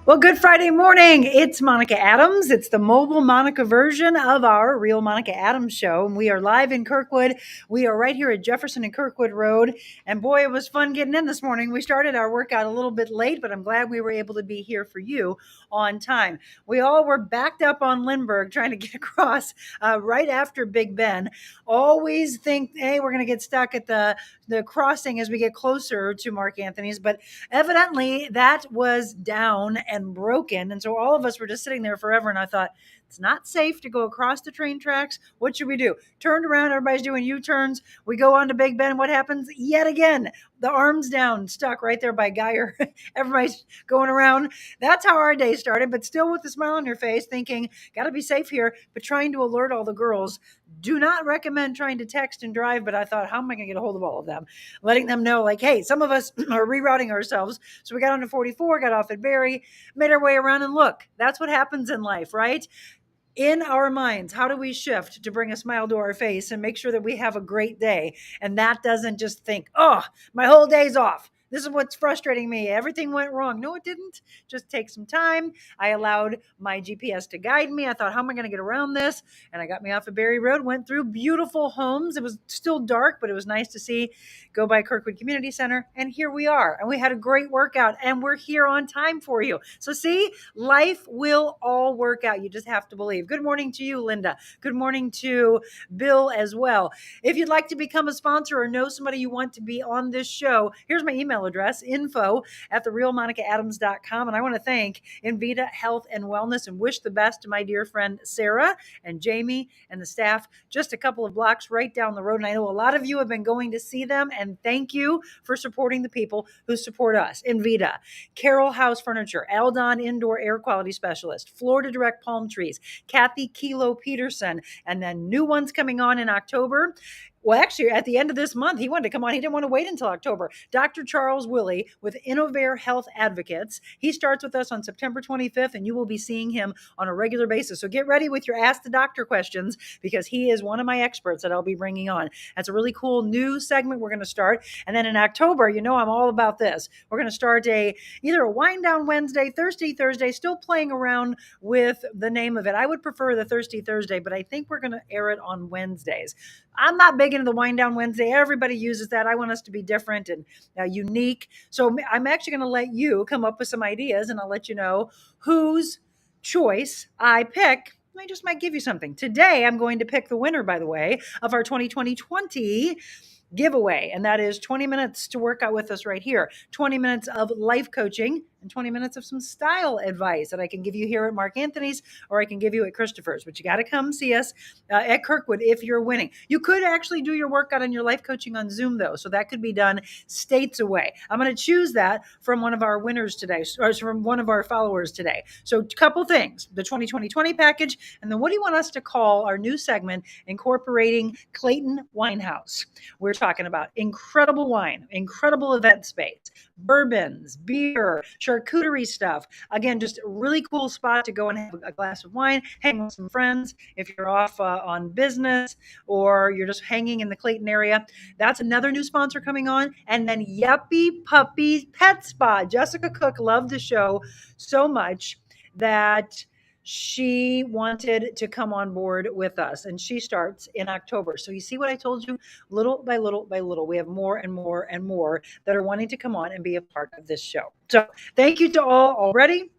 Well, good Friday morning. It's Monica Adams. It's the mobile Monica version of our Real Monica Adams show. And we are live in Kirkwood. We are right here at Jefferson and Kirkwood Road. And boy, it was fun getting in this morning. We started our workout a little bit late, but I'm glad we were able to be here for you on time. We all were backed up on Lindbergh trying to get across right after Big Ben. Always think, hey, we're going to get stuck at the crossing as we get closer to Mark Anthony's. But evidently that was down and broken. And so all of us were just sitting there forever. And I thought, it's not safe to go across the train tracks. What should we do? Turned around, everybody's doing U-turns. We go on to Big Ben. What happens? Yet again, the arms down, stuck right there by Geyer. Everybody's going around. That's how our day started, but still with a smile on your face, thinking, got to be safe here, but trying to alert all the girls. Do not recommend trying to text and drive, but I thought, how am I going to get a hold of all of them? Letting them know, like, hey, some of us are rerouting ourselves. So we got onto 44, got off at Barry, made our way around, and look, that's what happens in life, right? In our minds, how do we shift to bring a smile to our face and make sure that we have a great day? And that doesn't just think, oh, my whole day's off. This is what's frustrating me. Everything went wrong. No, it didn't. Just take some time. I allowed my GPS to guide me. I thought, how am I going to get around this? And I got me off of Barry Road, went through beautiful homes. It was still dark, but it was nice to see, go by Kirkwood Community Center. And here we are. And we had a great workout and we're here on time for you. So see, life will all work out. You just have to believe. Good morning to you, Linda. Good morning to Bill as well. If you'd like to become a sponsor or know somebody you want to be on this show, here's my email address, info@TheRealMonicaAdams.com. And I want to thank Invita Health and Wellness and wish the best to my dear friend Sarah and Jamie and the staff just a couple of blocks right down the road. And I know a lot of you have been going to see them, and thank you for supporting the people who support us. Invita, Carroll House Furniture, Aldon Indoor Air Quality Specialist, Florida Direct Palm Trees, Kathy Kilo Peterson, and then new ones coming on in October. Well, actually, at the end of this month, he wanted to come on. He didn't want to wait until October. Dr. Charles Willie with Innovare Health Advocates. He starts with us on September 25th, and you will be seeing him on a regular basis. So get ready with your Ask the Doctor questions because he is one of my experts that I'll be bringing on. That's a really cool new segment we're going to start. And then in October, you know I'm all about this. We're going to start either a wind down Wednesday, Thursday, still playing around with the name of it. I would prefer the Thursday, but I think we're going to air it on Wednesdays. I'm not big into the wind down Wednesday. Everybody uses that. I want us to be different and unique. So I'm actually going to let you come up with some ideas, and I'll let you know whose choice I pick. I just might give you something. Today, I'm going to pick the winner, by the way, of our 2020 giveaway. And that is 20 minutes to work out with us right here. 20 minutes of life coaching and 20 minutes of some style advice that I can give you here at Mark Anthony's or I can give you at Christopher's. But you got to come see us at Kirkwood if you're winning. You could actually do your workout and your life coaching on Zoom, though. So that could be done states away. I'm going to choose that from one of our winners today, or from one of our followers today. So a couple things, the 2020 package, and then what do you want us to call our new segment incorporating Clayton Winehouse? We're talking about incredible wine, incredible event space, bourbons, beer, charcuterie stuff. Again, just a really cool spot to go and have a glass of wine, hang with some friends. If you're off on business or you're just hanging in the Clayton area, that's another new sponsor coming on. And then Yuppie Puppy Pet Spa. Jessica Cook loved the show so much that she wanted to come on board with us, and she starts in October. So you see what I told you? Little by little by little, we have more and more and more that are wanting to come on and be a part of this show. So thank you to all already.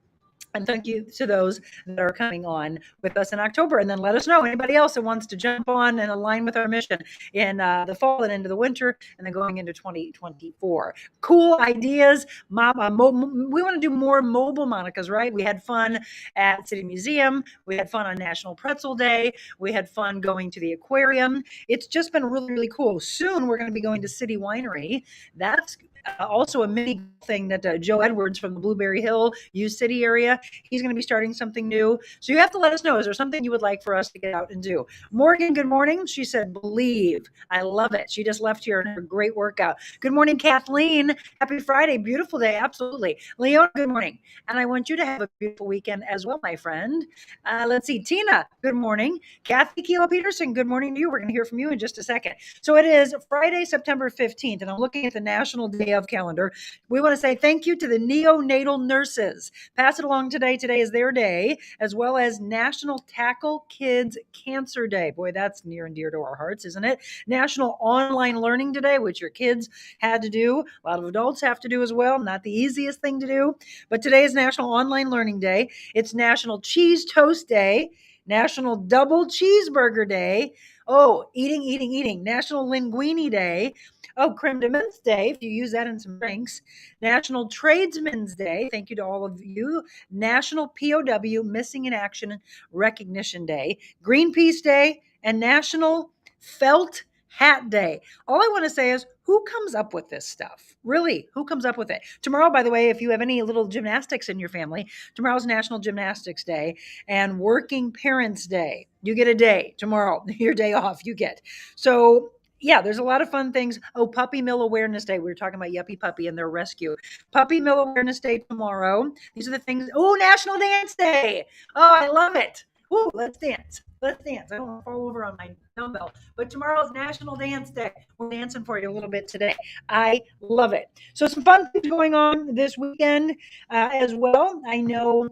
And thank you to those that are coming on with us in October. And then let us know anybody else that wants to jump on and align with our mission in the fall and into the winter and then going into 2024. Cool ideas. We want to do more mobile Monicas, right? We had fun at City Museum. We had fun on National Pretzel Day. We had fun going to the aquarium. It's just been really, really cool. Soon we're going to be going to City Winery. That's also a mini thing that Joe Edwards from the Blueberry Hill Used City area, he's going to be starting something new. So you have to let us know, is there something you would like for us to get out and do? Morgan, good morning. She said, believe. I love it. She just left here and had a great workout. Good morning, Kathleen. Happy Friday. Beautiful day. Absolutely. Leona, good morning. And I want you to have a beautiful weekend as well, my friend. Let's see. Tina, good morning. Kathy Kilo Peterson, good morning to you. We're going to hear from you in just a second. So it is Friday, September 15th, and I'm looking at the National Day day of calendar. We want to say thank you to the neonatal nurses. Pass it along today. Today is their day, as well as National Tackle Kids Cancer Day. Boy, that's near and dear to our hearts, isn't it? National Online Learning Today, which your kids had to do. A lot of adults have to do as well. Not the easiest thing to do. But today is National Online Learning Day. It's National Cheese Toast Day, National Double Cheeseburger Day. Oh, eating. National Linguine Day. Oh, Creme de Menthe Day, if you use that in some drinks. National Tradesmen's Day. Thank you to all of you. National POW, Missing in Action Recognition Day. Greenpeace Day, and National Felt Hat Day. All I want to say is, who comes up with this stuff? Really, who comes up with it? Tomorrow, by the way, if you have any little gymnastics in your family, tomorrow's National Gymnastics Day and Working Parents Day. You get a day tomorrow, your day off you get. So yeah, there's a lot of fun things. Oh, Puppy Mill Awareness Day. We were talking about Yuppie Puppy and their rescue. Puppy Mill Awareness Day tomorrow. These are the things. Oh, National Dance Day. Oh, I love it. Oh, let's dance. Let's dance. I don't want to fall over on my dumbbell. But tomorrow's National Dance Day. We're dancing for you a little bit today. I love it. So some fun things going on this weekend as well. I know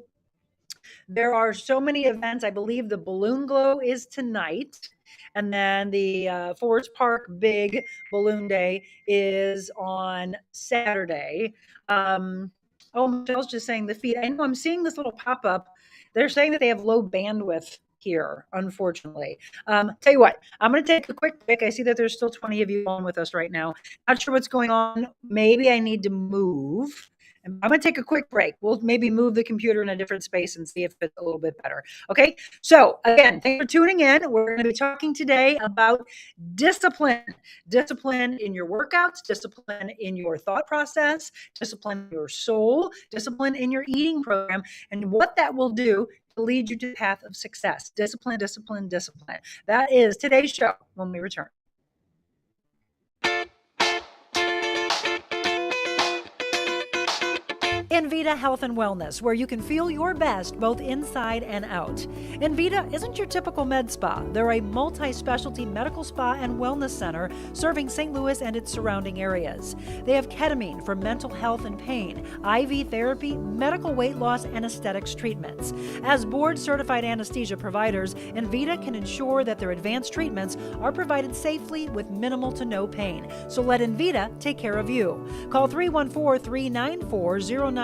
there are so many events. I believe the Balloon Glow is tonight. And then the Forest Park Big Balloon Day is on Saturday. Michelle's just saying the feed. I know I'm seeing this little pop up. They're saying that they have low bandwidth here, unfortunately. Tell you what, I'm going to take a quick break. I see that there's still 20 of you on with us right now. Not sure what's going on. Maybe I need to move. I'm going to take a quick break. We'll maybe move the computer in a different space and see if it's a little bit better. Okay. So again, thanks for tuning in. We're going to be talking today about discipline in your workouts, discipline in your thought process, discipline in your soul, discipline in your eating program, and what that will do to lead you to the path of success. Discipline. That is today's show when we return. Envita Health and Wellness, where you can feel your best both inside and out. Envita isn't your typical med spa. They're a multi-specialty medical spa and wellness center serving St. Louis and its surrounding areas. They have ketamine for mental health and pain, IV therapy, medical weight loss, and aesthetics treatments. As board-certified anesthesia providers, Envita can ensure that their advanced treatments are provided safely with minimal to no pain. So let Envita take care of you. Call 314-394-0950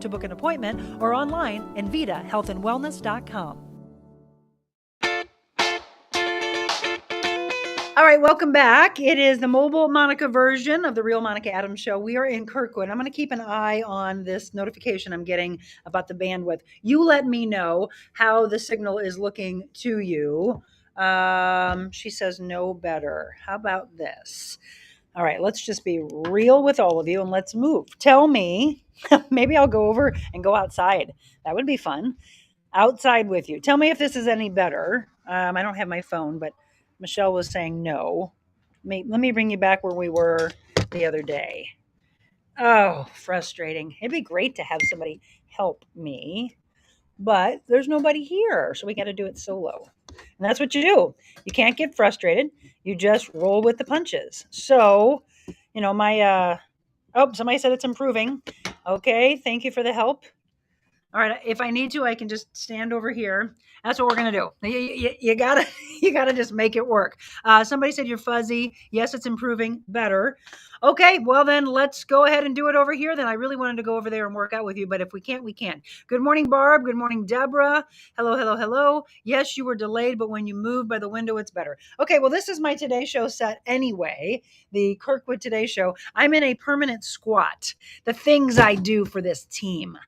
to book an appointment or online envitahealthandwellness.com. All right, welcome back. It is the mobile Monica version of the Real Monica Adams Show. We are in Kirkwood. I'm going to keep an eye on this notification I'm getting about the bandwidth. You let me know how the signal is looking to you. She says no better. How about this? All right, let's just be real with all of you and let's move. Tell me, maybe I'll go over and go outside. That would be fun. Outside with you. Tell me if this is any better. I don't have my phone, but Michelle was saying no. Let me bring you back where we were the other day. Oh, frustrating. It'd be great to have somebody help me, but there's nobody here, so we got to do it solo. And that's what you do. You can't get frustrated. You just roll with the punches. So, somebody said it's improving. Okay, thank you for the help. All right, if I need to, I can just stand over here. That's what we're gonna do. You gotta just make it work. Somebody said you're fuzzy. Yes, it's improving. Better. Okay, well then let's go ahead and do it over here. Then I really wanted to go over there and work out with you, but if we can't, we can't. Good morning, Barb. Good morning, Deborah. Hello. Yes, you were delayed, but when you move by the window, it's better. Okay, well this is my Today Show set anyway. The Kirkwood Today Show. I'm in a permanent squat. The things I do for this team.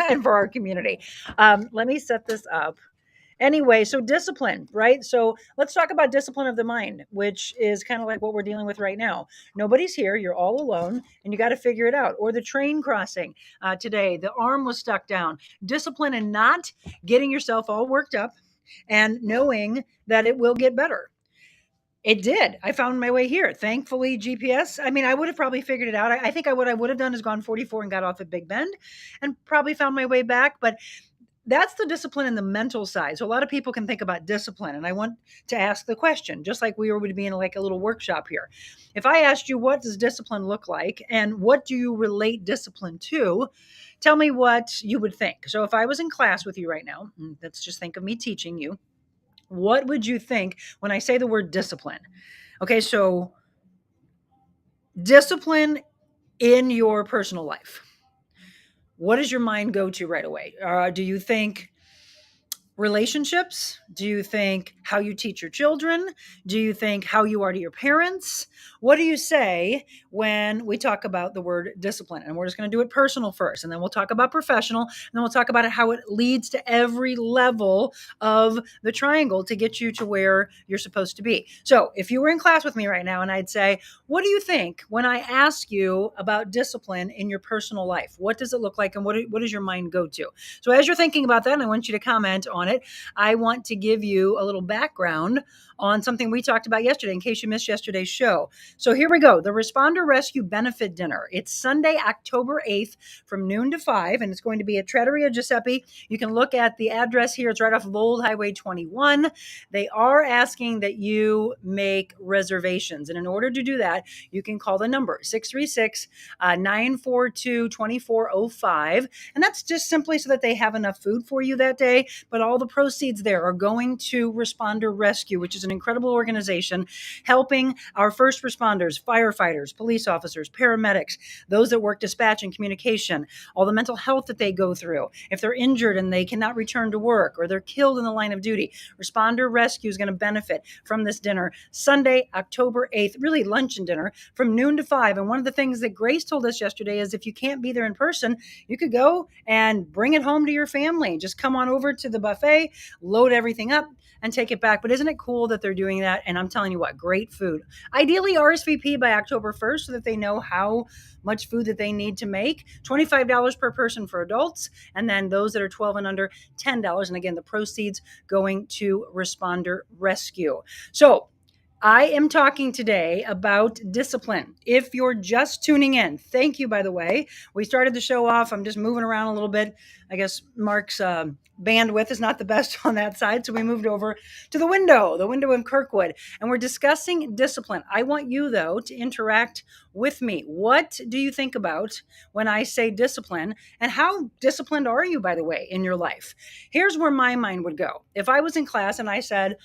And for our community. Let me set this up. Anyway, so discipline, right? So let's talk about discipline of the mind, which is kind of like what we're dealing with right now. Nobody's here. You're all alone and you got to figure it out. Or the train crossing today, the arm was stuck down. Discipline and not getting yourself all worked up and knowing that it will get better. It did. I found my way here. Thankfully, GPS. I mean, I would have probably figured it out. I think what I would have done is gone 44 and got off at Big Bend and probably found my way back. But that's the discipline in the mental side. So a lot of people can think about discipline, and I want to ask the question, just like we would be in like a little workshop here. If I asked you, what does discipline look like, and what do you relate discipline to? Tell me what you would think. So if I was in class with you right now, let's just think of me teaching you. What would you think when I say the word discipline? Okay, so discipline in your personal life. What does your mind go to right away? Do you think relationships? Do you think how you teach your children? Do you think how you are to your parents? What do you say when we talk about the word discipline? And we're just going to do it personal first, and then we'll talk about professional, and then we'll talk about how it leads to every level of the triangle to get you to where you're supposed to be. So if you were in class with me right now and I'd say, what do you think when I ask you about discipline in your personal life? What does it look like, and what does your mind go to? So as you're thinking about that, and I want you to comment on it, I want to give you a little background on something we talked about yesterday in case you missed yesterday's show. So here we go. The Responder Rescue Benefit Dinner. It's Sunday, October 8th from noon to 5, and it's going to be at Trattoria Giuseppe. You can look at the address here. It's right off of Old Highway 21. They are asking that you make reservations, and in order to do that, you can call the number 636 942 2405, and that's just simply so that they have enough food for you that day. But all the proceeds there are going to Responder Rescue, which is an incredible organization helping our first responders, firefighters, police officers, paramedics, those that work dispatch and communication, all the mental health that they go through. If they're injured and they cannot return to work, or they're killed in the line of duty, Responder Rescue is going to benefit from this dinner Sunday, October 8th, really lunch and dinner from noon to 5. And one of the things that Grace told us yesterday is if you can't be there in person, you could go and bring it home to your family. Just come on over to the buffet, load everything up, and take it back. But isn't it cool that they're doing that? And I'm telling you what, great food. Ideally, RSVP by October 1st so that they know how much food that they need to make. $25 per person for adults, and then those that are 12 and under, $10. And again, the proceeds going to Responder Rescue. So I am talking today about discipline. If you're just tuning in, thank you, by the way. We started the show off. I'm just moving around a little bit. I guess Mark's bandwidth is not the best on that side. So we moved over to the window in Kirkwood, and we're discussing discipline. I want you, though, to interact with me. What do you think about when I say discipline, and how disciplined are you, by the way, in your life? Here's where my mind would go. If I was in class and I said,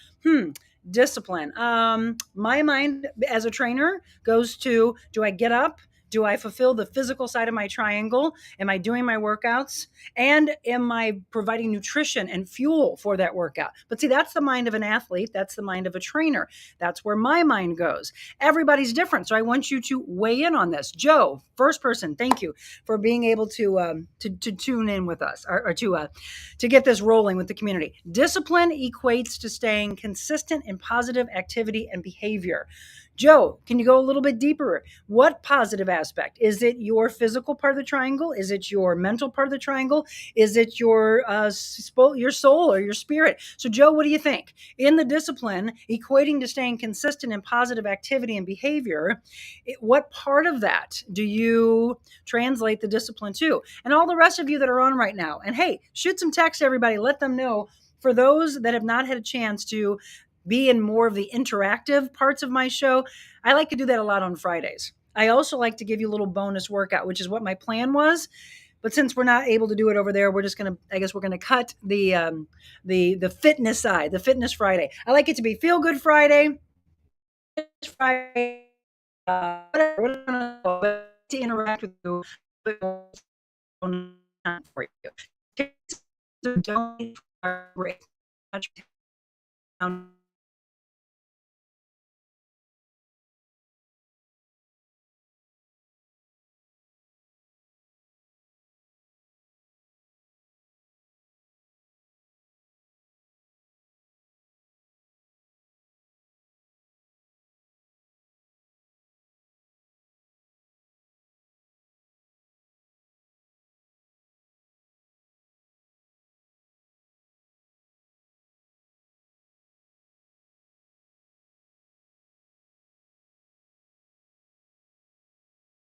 discipline. My mind as a trainer goes to, do I get up? Do I fulfill the physical side of my triangle? Am I doing my workouts? And am I providing nutrition and fuel for that workout? But see, that's the mind of an athlete. That's the mind of a trainer. That's where my mind goes. Everybody's different. So I want you to weigh in on this. Joe, first person, thank you for being able to tune in with us, or to get this rolling with the community. Discipline equates to staying consistent in positive activity and behavior. Joe, can you go a little bit deeper? What positive aspect? Is it your physical part of the triangle? Is it your mental part of the triangle? Is it your soul or your spirit? So, Joe, what do you think? In the discipline, equating to staying consistent in positive activity and behavior, what part of that do you translate the discipline to? And all the rest of you that are on right now, and hey, shoot some text, everybody. Let them know. For those that have not had a chance to be in more of the interactive parts of my show, I like to do that a lot on Fridays. I also like to give you a little bonus workout, which is what my plan was. But since we're not able to do it over there, we're just gonna. I guess we're gonna cut the fitness side, the fitness Friday. I like it to be Feel Good Friday, Friday, whatever, to interact with you. For you. So don't break.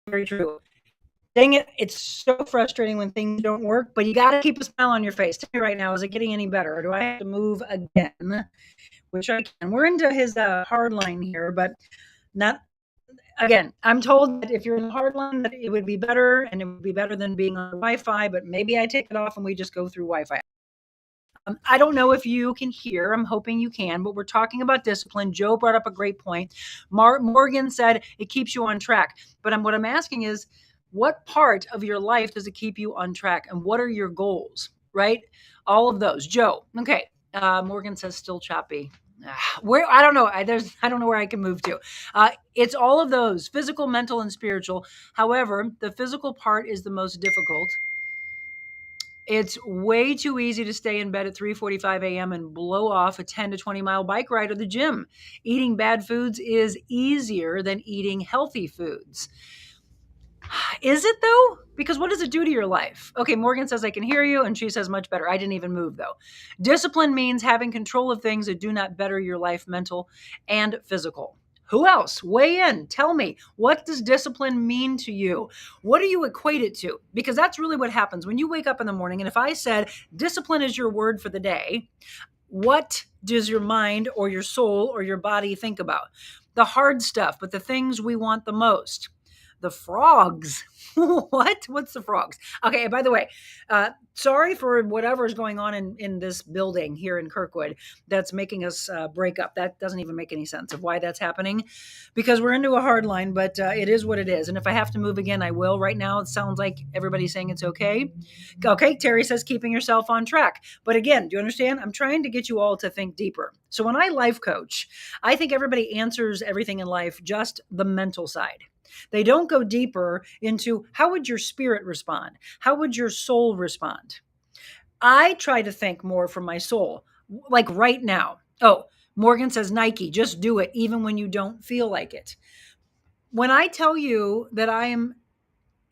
Very true. Dang it, it's so frustrating when things don't work, but you got to keep a smile on your face. Tell me right now, is it getting any better, or do I have to move again? Which I can. We're into his hard line here, but not again. I'm told that if you're in the hard line, that it would be better, and it would be better than being on Wi-Fi. But maybe I take it off and we just go through Wi-Fi. I don't know if you can hear. I'm hoping you can, but we're talking about discipline. Joe brought up a great point. Morgan said it keeps you on track. But what I'm asking is, what part of your life does it keep you on track, and what are your goals? Right, all of those. Joe, okay. Morgan says still choppy. Where I don't know. I don't know where I can move to. It's all of those: physical, mental, and spiritual. However, the physical part is the most difficult. It's way too easy to stay in bed at 3:45 a.m. and blow off a 10 to 20-mile bike ride to the gym. Eating bad foods is easier than eating healthy foods. Is it though? Because what does it do to your life? Okay, Morgan says I can hear you, and she says much better. I didn't even move though. Discipline means having control of things that do not better your life, mental and physical. Who else? Weigh in. Tell me, what does discipline mean to you? What do you equate it to? Because that's really what happens when you wake up in the morning. And if I said discipline is your word for the day, what does your mind or your soul or your body think about? The hard stuff, but the things we want the most. The frogs. What? What's the frogs? Okay, by the way, sorry for whatever is going on in this building here in Kirkwood that's making us break up. That doesn't even make any sense of why that's happening, because we're into a hard line, but it is what it is. And if I have to move again, I will. Right now, it sounds like everybody's saying it's okay. Okay, Terry says keeping yourself on track. But again, do you understand? I'm trying to get you all to think deeper. So when I life coach, I think everybody answers everything in life just the mental side. They don't go deeper into how would your spirit respond? How would your soul respond? I try to think more from my soul, like right now. Oh, Morgan says Nike, just do it even when you don't feel like it. When I tell you that I am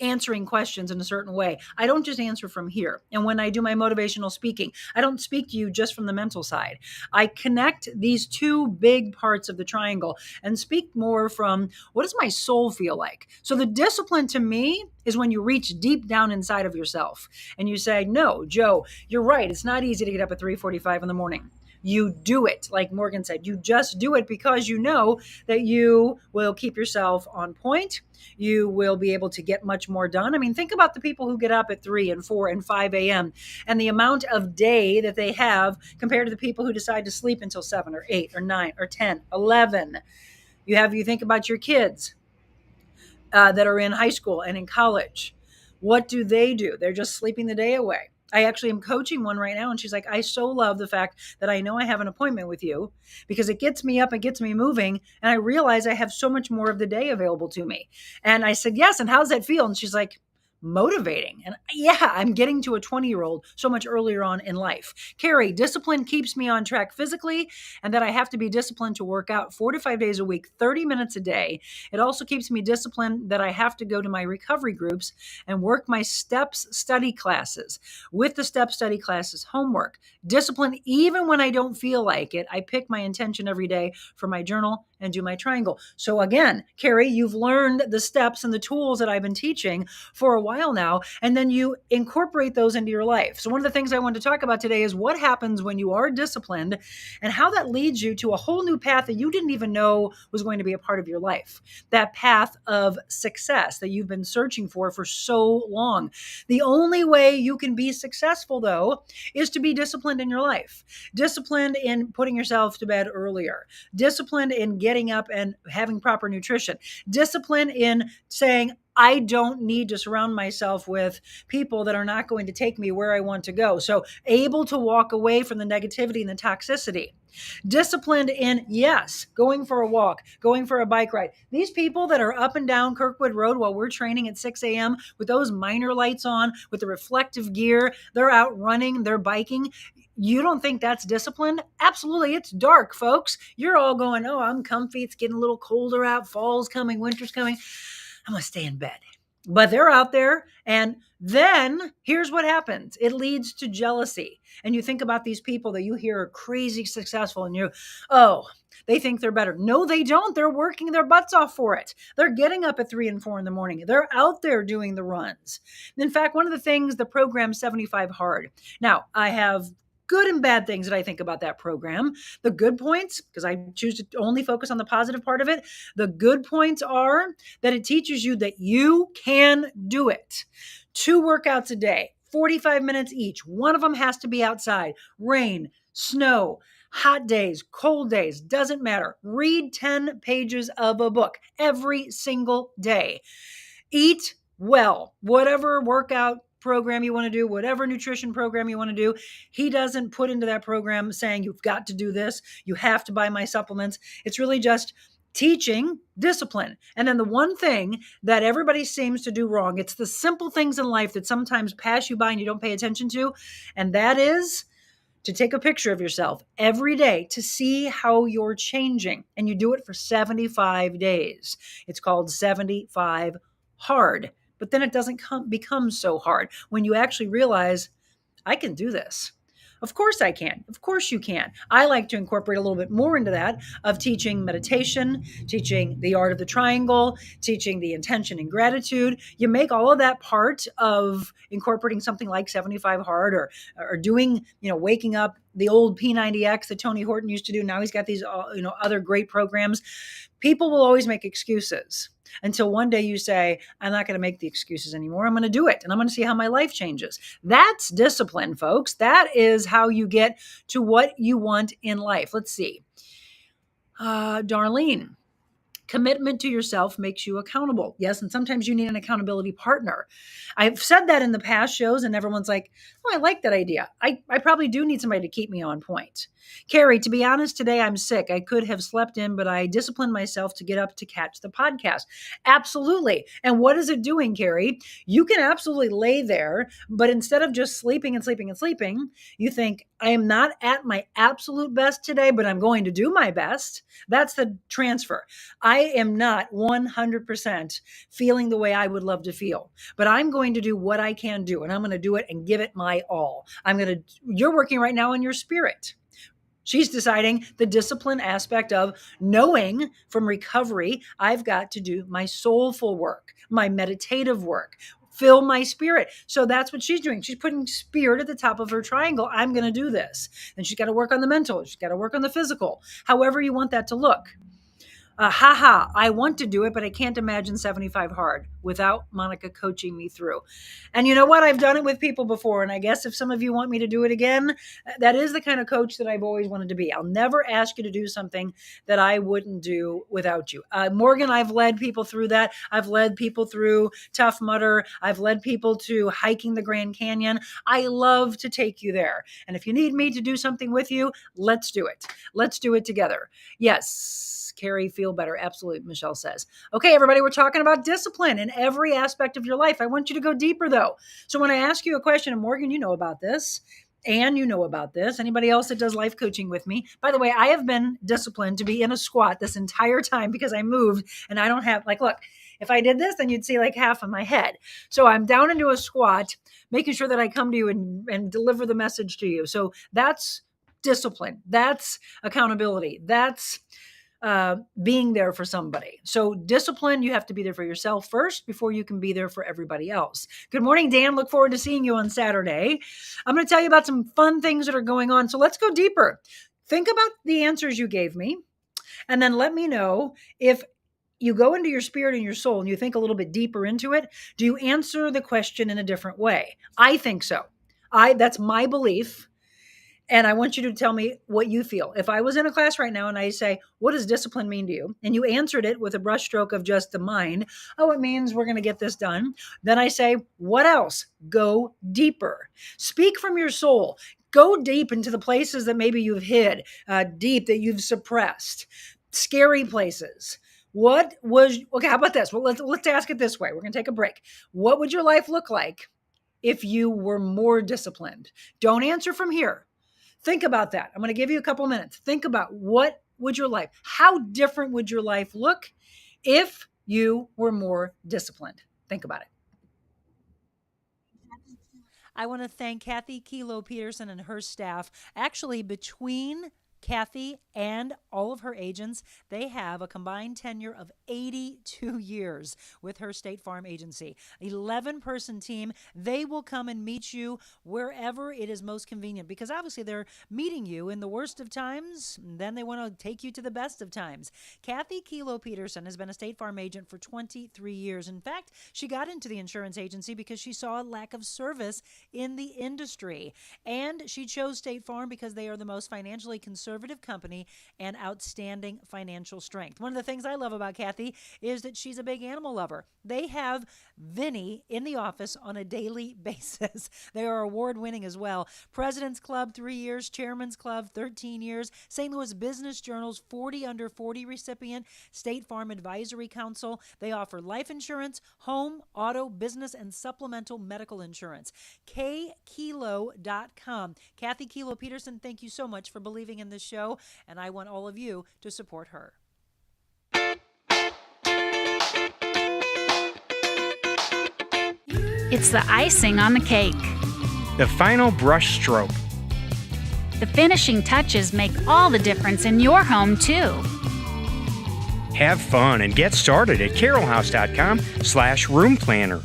answering questions in a certain way, I don't just answer from here. And when I do my motivational speaking, I don't speak to you just from the mental side. I connect these two big parts of the triangle and speak more from what does my soul feel like? So the discipline to me is when you reach deep down inside of yourself and you say, no, Joe, you're right. It's not easy to get up at 3:45 in the morning. You do it. Like Morgan said, you just do it because you know that you will keep yourself on point. You will be able to get much more done. I mean, think about the people who get up at 3 and 4 and 5 a.m. and the amount of day that they have compared to the people who decide to sleep until 7 or 8 or 9 or 10, 11. You think about your kids that are in high school and in college. What do? They're just sleeping the day away. I actually am coaching one right now, and she's like, I so love the fact that I know I have an appointment with you because it gets me up and gets me moving. And I realize I have so much more of the day available to me. And I said, yes. And how's that feel? And she's like, motivating. And yeah, I'm getting to a 20-year-old so much earlier on in life. Carrie, discipline keeps me on track physically, and that I have to be disciplined to work out 4 to 5 days a week, 30 minutes a day. It also keeps me disciplined that I have to go to my recovery groups and work my steps study classes. With the step study classes, homework, discipline, even when I don't feel like it, I pick my intention every day for my journal and do my triangle. So again, Carrie, you've learned the steps and the tools that I've been teaching for a while now, and then you incorporate those into your life. So one of the things I want to talk about today is what happens when you are disciplined and how that leads you to a whole new path that you didn't even know was going to be a part of your life. That path of success that you've been searching for so long. The only way you can be successful, though, is to be disciplined in your life. Disciplined in putting yourself to bed earlier. Disciplined in getting up and having proper nutrition. Discipline in saying, I don't need to surround myself with people that are not going to take me where I want to go. So able to walk away from the negativity and the toxicity. Disciplined in, yes, going for a walk, going for a bike ride. These people that are up and down Kirkwood Road while we're training at 6 a.m. with those minor lights on, with the reflective gear, they're out running, they're biking. You don't think that's disciplined? Absolutely. It's dark, folks. You're all going, oh, I'm comfy. It's getting a little colder out. Fall's coming. Winter's coming. I'm going to stay in bed. But they're out there. And then here's what happens. It leads to jealousy. And you think about these people that you hear are crazy successful and oh, They think they're better. No, they don't. They're working their butts off for it. They're getting up at 3 and 4 in the morning. They're out there doing the runs. In fact, one of the things, the program 75 Hard. Now, I have good and bad things that I think about that program. The good points, because I choose to only focus on the positive part of it, the good points are that it teaches you that you can do it. 2 workouts a day, 45 minutes each. One of them has to be outside, rain, snow, hot days, cold days, doesn't matter. Read 10 pages of a book every single day. Eat well, whatever workout program you want to do, whatever nutrition program you want to do. He doesn't put into that program saying you've got to do this, you have to buy my supplements. It's really just teaching discipline. And then the one thing that everybody seems to do wrong, it's the simple things in life that sometimes pass you by and you don't pay attention to, and that is to take a picture of yourself every day to see how you're changing. And you do it for 75 days. It's called 75 Hard. But then it doesn't become so hard when you actually realize, I can do this. Of course I can. Of course you can. I like to incorporate a little bit more into that of teaching meditation, teaching the art of the triangle, teaching the intention and gratitude. You make all of that part of incorporating something like 75 Hard or doing, waking up the old P90X that Tony Horton used to do. Now he's got these, other great programs. People will always make excuses until one day you say, I'm not going to make the excuses anymore. I'm going to do it. And I'm going to see how my life changes. That's discipline, folks. That is how you get to what you want in life. Let's see. Darlene. Commitment to yourself makes you accountable. Yes, and sometimes you need an accountability partner. I've said that in the past shows, and everyone's like, oh, I like that idea. I probably do need somebody to keep me on point. Carrie, to be honest, today I'm sick. I could have slept in, but I disciplined myself to get up to catch the podcast. Absolutely. And what is it doing, Carrie? You can absolutely lay there, but instead of just sleeping and sleeping and sleeping, you think, I am not at my absolute best today, but I'm going to do my best. That's the transfer. I am not 100% feeling the way I would love to feel, but I'm going to do what I can do, and I'm going to do it and give it my all. You're working right now on your spirit. She's deciding the discipline aspect of knowing from recovery, I've got to do my soulful work, my meditative work, fill my spirit. So that's what she's doing. She's putting spirit at the top of her triangle. I'm going to do this. And she's got to work on the mental. She's got to work on the physical, however you want that to look. I want to do it, but I can't imagine 75 Hard without Monica coaching me through. And you know what? I've done it with people before. And I guess if some of you want me to do it again, that is the kind of coach that I've always wanted to be. I'll never ask you to do something that I wouldn't do without you. Morgan, I've led people through that. I've led people through Tough Mudder. I've led people to hiking the Grand Canyon. I love to take you there. And if you need me to do something with you, let's do it. Let's do it together. Yes. Carrie, feel better. Absolutely, Michelle says. Okay, everybody, we're talking about discipline in every aspect of your life. I want you to go deeper, though. So when I ask you a question, and Morgan, you know about this, and you know about this, anybody else that does life coaching with me, by the way, I have been disciplined to be in a squat this entire time because I moved and I don't have, look, if I did this, then you'd see like half of my head. So I'm down into a squat, making sure that I come to you and deliver the message to you. So that's discipline. That's accountability. That's being there for somebody. So discipline, you have to be there for yourself first before you can be there for everybody else. Good morning, Dan. Look forward to seeing you on Saturday. I'm going to tell you about some fun things that are going on. So let's go deeper. Think about the answers you gave me, and then let me know if you go into your spirit and your soul and you think a little bit deeper into it. Do you answer the question in a different way? I think so. That's my belief. And I want you to tell me what you feel. If I was in a class right now and I say, what does discipline mean to you? And you answered it with a brushstroke of just the mind. Oh, it means we're going to get this done. Then I say, what else? Go deeper. Speak from your soul. Go deep into the places that maybe you've hid, deep that you've suppressed, scary places. Okay, how about this? Well, let's ask it this way. We're going to take a break. What would your life look like if you were more disciplined? Don't answer from here. Think about that. I'm going to give you a couple minutes. Think about how different would your life look if you were more disciplined? Think about it. I want to thank Kathy Kilo Peterson and her staff. Actually, between Kathy and all of her agents, they have a combined tenure of 82 years with her State Farm agency. 11-person team. They will come and meet you wherever it is most convenient, because obviously they're meeting you in the worst of times, then they want to take you to the best of times. Kathy Kilo Peterson has been a State Farm agent for 23 years. In fact, she got into the insurance agency because she saw a lack of service in the industry. And she chose State Farm because they are the most financially conservative company and outstanding financial strength. One of the things I love about Kathy is that she's a big animal lover. They have Vinny in the office on a daily basis. They are award-winning as well. President's Club, 3 years. Chairman's Club, 13 years. St. Louis Business Journal's 40 under 40 recipient. State Farm Advisory Council. They offer life insurance, home, auto, business, and supplemental medical insurance. KKilo.com. Kathy Kilo Peterson, thank you so much for believing in this show, and I want all of you to support her. It's the icing on the cake. The final brush stroke. The finishing touches make all the difference in your home, too. Have fun and get started at carolhouse.com/room planner.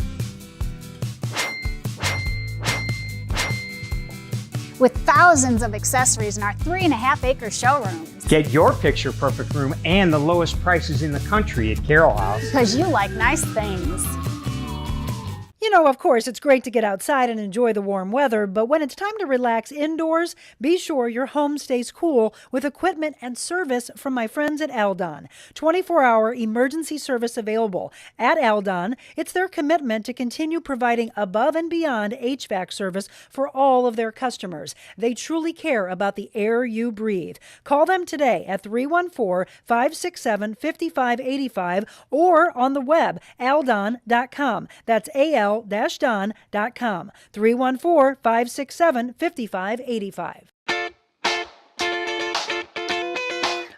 With thousands of accessories in our 3.5-acre showrooms. Get your picture-perfect room and the lowest prices in the country at Carol House. Because you like nice things. You know, of course, it's great to get outside and enjoy the warm weather, but when it's time to relax indoors, be sure your home stays cool with equipment and service from my friends at Aldon. 24-hour emergency service available. At Aldon, it's their commitment to continue providing above and beyond HVAC service for all of their customers. They truly care about the air you breathe. Call them today at 314-567-5585 or on the web, aldon.com. That's al-don.com, 314-567-5585.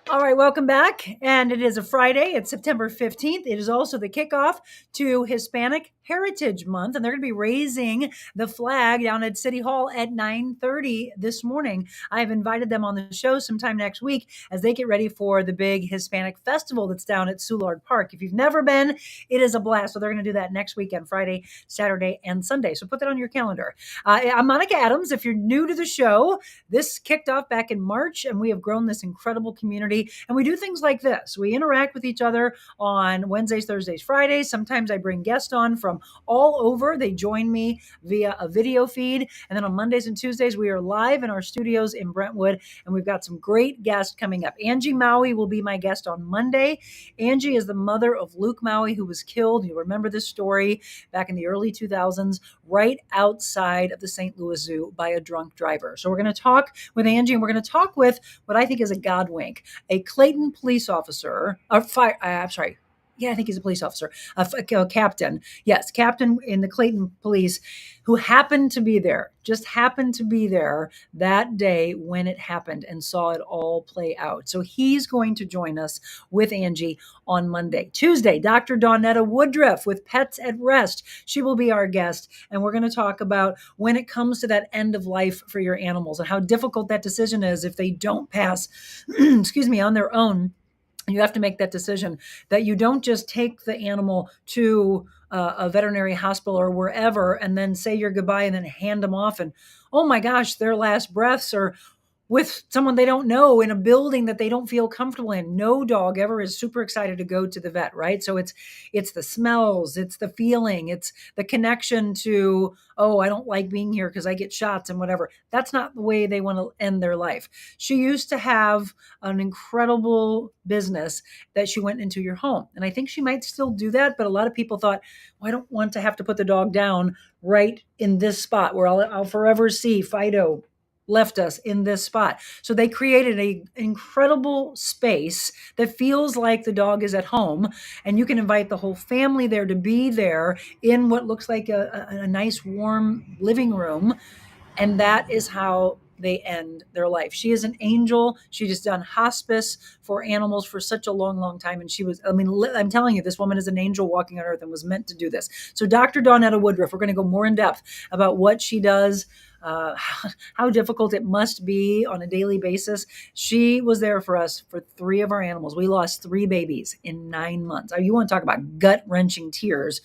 All right, welcome back. And it is a Friday. It's September 15th. It is also the kickoff to Hispanic Heritage Month, and they're going to be raising the flag down at City Hall at 9:30 this morning. I've invited them on the show sometime next week as they get ready for the big Hispanic festival that's down at Soulard Park. If you've never been, it is a blast. So they're going to do that next weekend, Friday, Saturday, and Sunday. So put that on your calendar. I'm Monica Adams. If you're new to the show, this kicked off back in March, and we have grown this incredible community. And we do things like this. We interact with each other on Wednesdays, Thursdays, Fridays. Sometimes I bring guests on from all over. They join me via a video feed. And then on Mondays and Tuesdays, we are live in our studios in Brentwood. And we've got some great guests coming up. Angie Maui will be my guest on Monday. Angie is the mother of Luke Maui, who was killed. You'll remember this story back in the early 2000s, right outside of the St. Louis Zoo by a drunk driver. So we're going to talk with Angie, and we're going to talk with what I think is a God wink, a Clayton police officer, I think he's a police officer, a captain. Yes, captain in the Clayton police, who happened to be there that day when it happened and saw it all play out. So he's going to join us with Angie on Monday. Tuesday, Dr. Dawnetta Woodruff with Pets at Rest. She will be our guest, and we're going to talk about when it comes to that end of life for your animals and how difficult that decision is if they don't pass, on their own. You have to make that decision that you don't just take the animal to a veterinary hospital or wherever and then say your goodbye and then hand them off. And, oh my gosh, their last breaths are with someone they don't know in a building that they don't feel comfortable in. No dog ever is super excited to go to the vet, right? So it's the smells, it's the feeling, it's the connection to, oh, I don't like being here because I get shots and whatever. That's not the way they want to end their life. She used to have an incredible business that she went into your home. And I think she might still do that, but a lot of people thought, well, I don't want to have to put the dog down right in this spot where I'll forever see Fido left us in this spot. So they created an incredible space that feels like the dog is at home, and you can invite the whole family there to be there in what looks like a nice warm living room. And that is how they end their life. She is an angel. She has done hospice for animals for such a long, long time. And I'm telling you, this woman is an angel walking on earth and was meant to do this. So Dr. Dawnetta Woodruff, we're going to go more in depth about what she does how difficult it must be on a daily basis. She was there for us for 3 of our animals. We lost 3 babies in 9 months. You want to talk about gut-wrenching tears.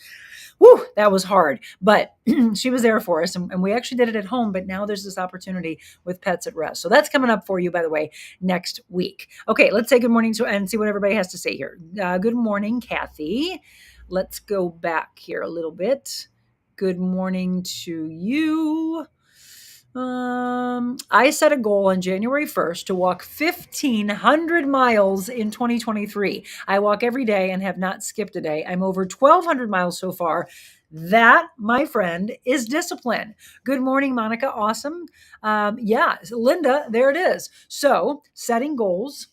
Whew, that was hard. But she was there for us, and we actually did it at home. But now there's this opportunity with Pets at Rest. So that's coming up for you, by the way, next week. Okay, let's say good morning and see what everybody has to say here. Good morning, Kathy. Let's go back here a little bit. Good morning to you. I set a goal on January 1st to walk 1,500 miles in 2023. I walk every day and have not skipped a day. I'm over 1,200 miles so far. That, my friend, is discipline. Good morning, Monica. Awesome. Yeah, Linda, there it is. So setting goals,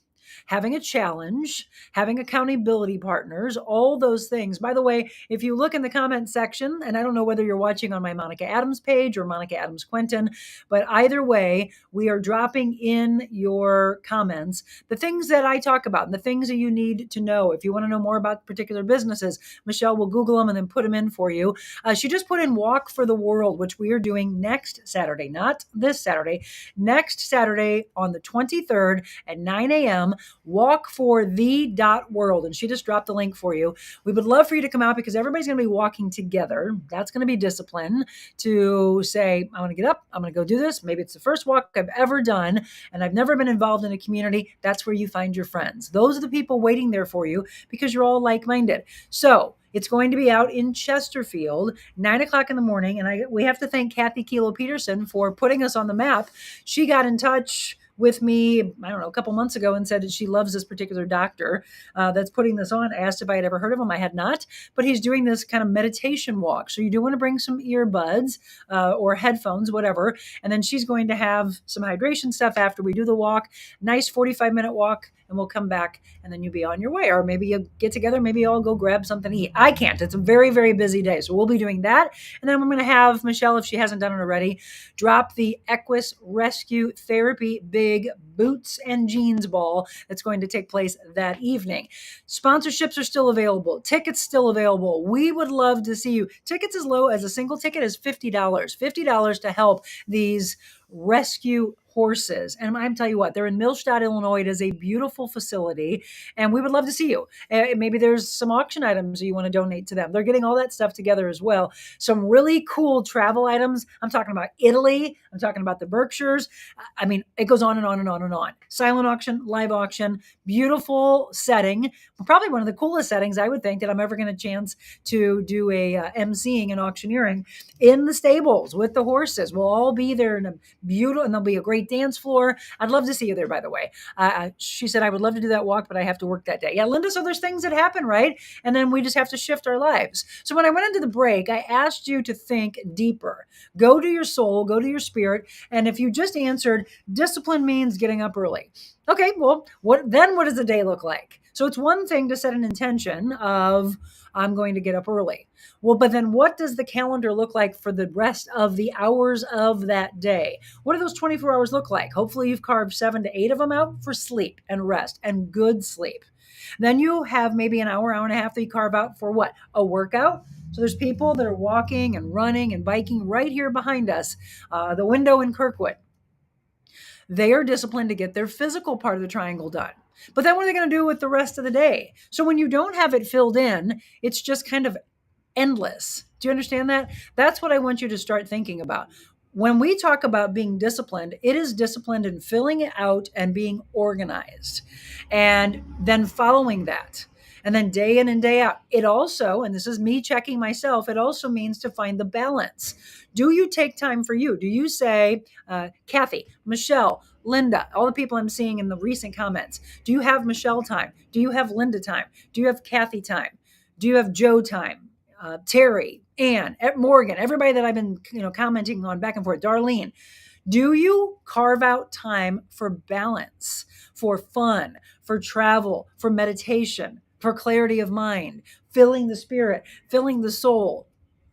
having a challenge, having accountability partners, all those things. By the way, if you look in the comment section, and I don't know whether you're watching on my Monica Adams page or Monica Adams Quentin, but either way, we are dropping in your comments the things that I talk about and the things that you need to know. If you want to know more about particular businesses, Michelle will Google them and then put them in for you. She just put in Walk for the World, which we are doing next Saturday, not this Saturday, next Saturday on the 23rd at 9 a.m. Walk for the.world. And she just dropped the link for you. We would love for you to come out because everybody's going to be walking together. That's going to be discipline to say, I want to get up. I'm going to go do this. Maybe it's the first walk I've ever done and I've never been involved in a community. That's where you find your friends. Those are the people waiting there for you because you're all like-minded. So it's going to be out in Chesterfield, 9 o'clock in the morning. And we have to thank Kathy Kilo Peterson for putting us on the map. She got in touch with me, I don't know, a couple months ago and said that she loves this particular doctor that's putting this on. Asked if I had ever heard of him. I had not, but he's doing this kind of meditation walk. So you do want to bring some earbuds or headphones, whatever. And then she's going to have some hydration stuff after we do the walk. Nice 45-minute walk. And we'll come back and then you'll be on your way. Or maybe you'll get together, maybe you'll go grab something to eat. I can't. It's a very, very busy day. So we'll be doing that. And then I'm going to have Michelle, if she hasn't done it already, drop the Equus Rescue Therapy Big Boots and Jeans Ball that's going to take place that evening. Sponsorships are still available. Tickets still available. We would love to see you. Tickets as low as a single ticket is $50. $50 to help these rescue horses. And I'm telling you what, they're in Millstadt, Illinois. It is a beautiful facility and we would love to see you. Maybe there's some auction items you want to donate to them. They're getting all that stuff together as well. Some really cool travel items. I'm talking about Italy. I'm talking about the Berkshires. I mean, it goes on and on and on and on. Silent auction, live auction, beautiful setting. Probably one of the coolest settings I would think that I'm ever going to chance to do a emceeing and auctioneering in the stables with the horses. We'll all be there in a beautiful, and there'll be a great dance floor. I'd love to see you there, by the way. She said, I would love to do that walk, but I have to work that day. Yeah, Linda, so there's things that happen, right? And then we just have to shift our lives. So when I went into the break, I asked you to think deeper. Go to your soul, go to your spirit. And if you just answered, discipline means getting up early. Okay, well, what does the day look like? So it's one thing to set an intention of, I'm going to get up early. Well, but then what does the calendar look like for the rest of the hours of that day? What do those 24 hours look like? Hopefully you've carved 7 to 8 of them out for sleep and rest and good sleep. Then you have maybe an hour, hour and a half that you carve out for what? A workout. So there's people that are walking and running and biking right here behind us, the window in Kirkwood. They are disciplined to get their physical part of the triangle done. But then what are they going to do with the rest of the day? So when you don't have it filled in, it's just kind of endless. Do you understand that? That's what I want you to start thinking about. When we talk about being disciplined, it is disciplined in filling it out and being organized and then following that. And then day in and day out, it also, and this is me checking myself, it also means to find the balance. Do you take time for you? Do you say, Kathy, Michelle, Linda, all the people I'm seeing in the recent comments, do you have Michelle time? Do you have Linda time? Do you have Kathy time? Do you have Joe time? Terry, Ann, Morgan, everybody that I've been commenting on back and forth, Darlene, do you carve out time for balance, for fun, for travel, for meditation, for clarity of mind, filling the spirit, filling the soul,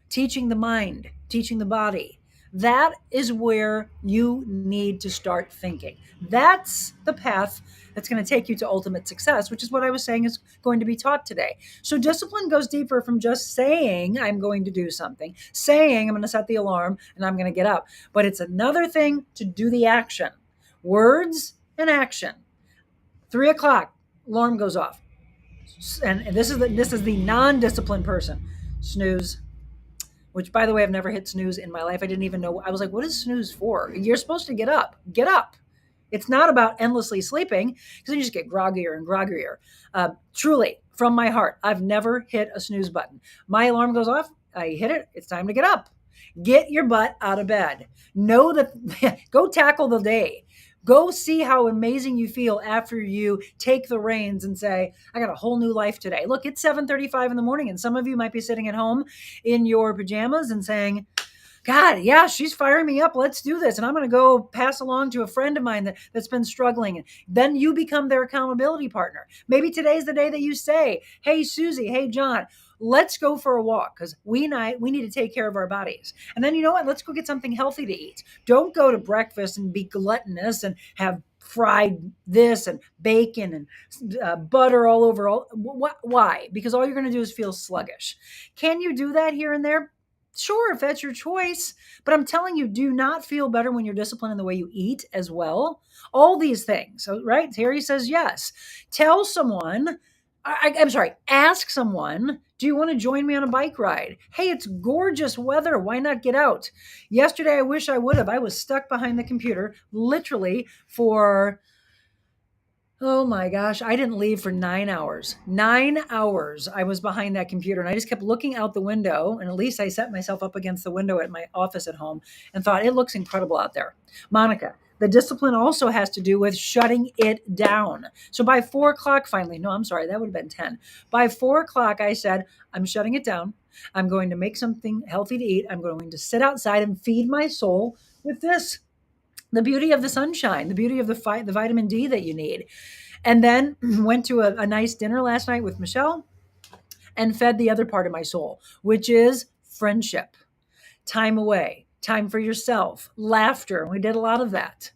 teaching the mind, teaching the body? That is where you need to start thinking. That's the path that's going to take you to ultimate success, which is what I was saying is going to be taught today. So discipline goes deeper from just saying I'm going to do something, saying I'm going to set the alarm and I'm going to get up. But it's another thing to do the action. Words and action. 3:00, alarm goes off. And this is the non-disciplined person. Snooze. Which, by the way, I've never hit snooze in my life. I didn't even know. I was like, what is snooze for? You're supposed to get up. Get up. It's not about endlessly sleeping because then you just get groggier and groggier. Truly, from my heart, I've never hit a snooze button. My alarm goes off. I hit it. It's time to get up. Get your butt out of bed. Know that. Go tackle the day. Go see how amazing you feel after you take the reins and say, I got a whole new life today. Look, it's 7:35 in the morning, and some of you might be sitting at home in your pajamas and saying, God, yeah, she's firing me up. Let's do this. And I'm going to go pass along to a friend of mine that's been struggling. And then you become their accountability partner. Maybe today's the day that you say, hey, Susie, hey, John, let's go for a walk because we need to take care of our bodies. And then you know what? Let's go get something healthy to eat. Don't go to breakfast and be gluttonous and have fried this and bacon and butter all over. Why? Because all you're going to do is feel sluggish. Can you do that here and there? Sure, if that's your choice. But I'm telling you, do not feel better when you're disciplined in the way you eat as well. All these things, right? Terry says yes. Tell someone, I'm sorry, ask someone, do you want to join me on a bike ride? Hey, it's gorgeous weather. Why not get out? Yesterday, I wish I would have. I was stuck behind the computer literally for... Oh my gosh, I didn't leave for 9 hours. 9 hours I was behind that computer and I just kept looking out the window. And at least I set myself up against the window at my office at home and thought, it looks incredible out there. Monica, the discipline also has to do with shutting it down. So by 4:00 finally, no, I'm sorry, that would have been 10. By 4:00, I said, I'm shutting it down. I'm going to make something healthy to eat. I'm going to sit outside and feed my soul with this. The beauty of the sunshine, the beauty of the vitamin D that you need. And then went to a nice dinner last night with Michelle and fed the other part of my soul, which is friendship, time away, time for yourself, laughter. We did a lot of that.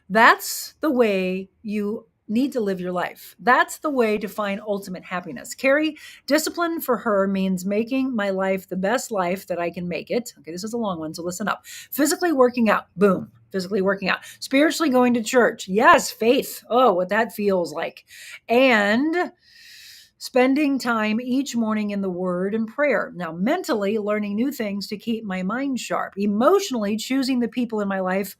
That's the way you need to live your life. That's the way to find ultimate happiness. Carrie, discipline for her means making my life the best life that I can make it. Okay, this is a long one, so listen up. Physically working out. Boom. Physically working out. Spiritually going to church. Yes, faith. Oh, what that feels like. And spending time each morning in the Word and prayer. Now, mentally learning new things to keep my mind sharp. Emotionally choosing the people in my life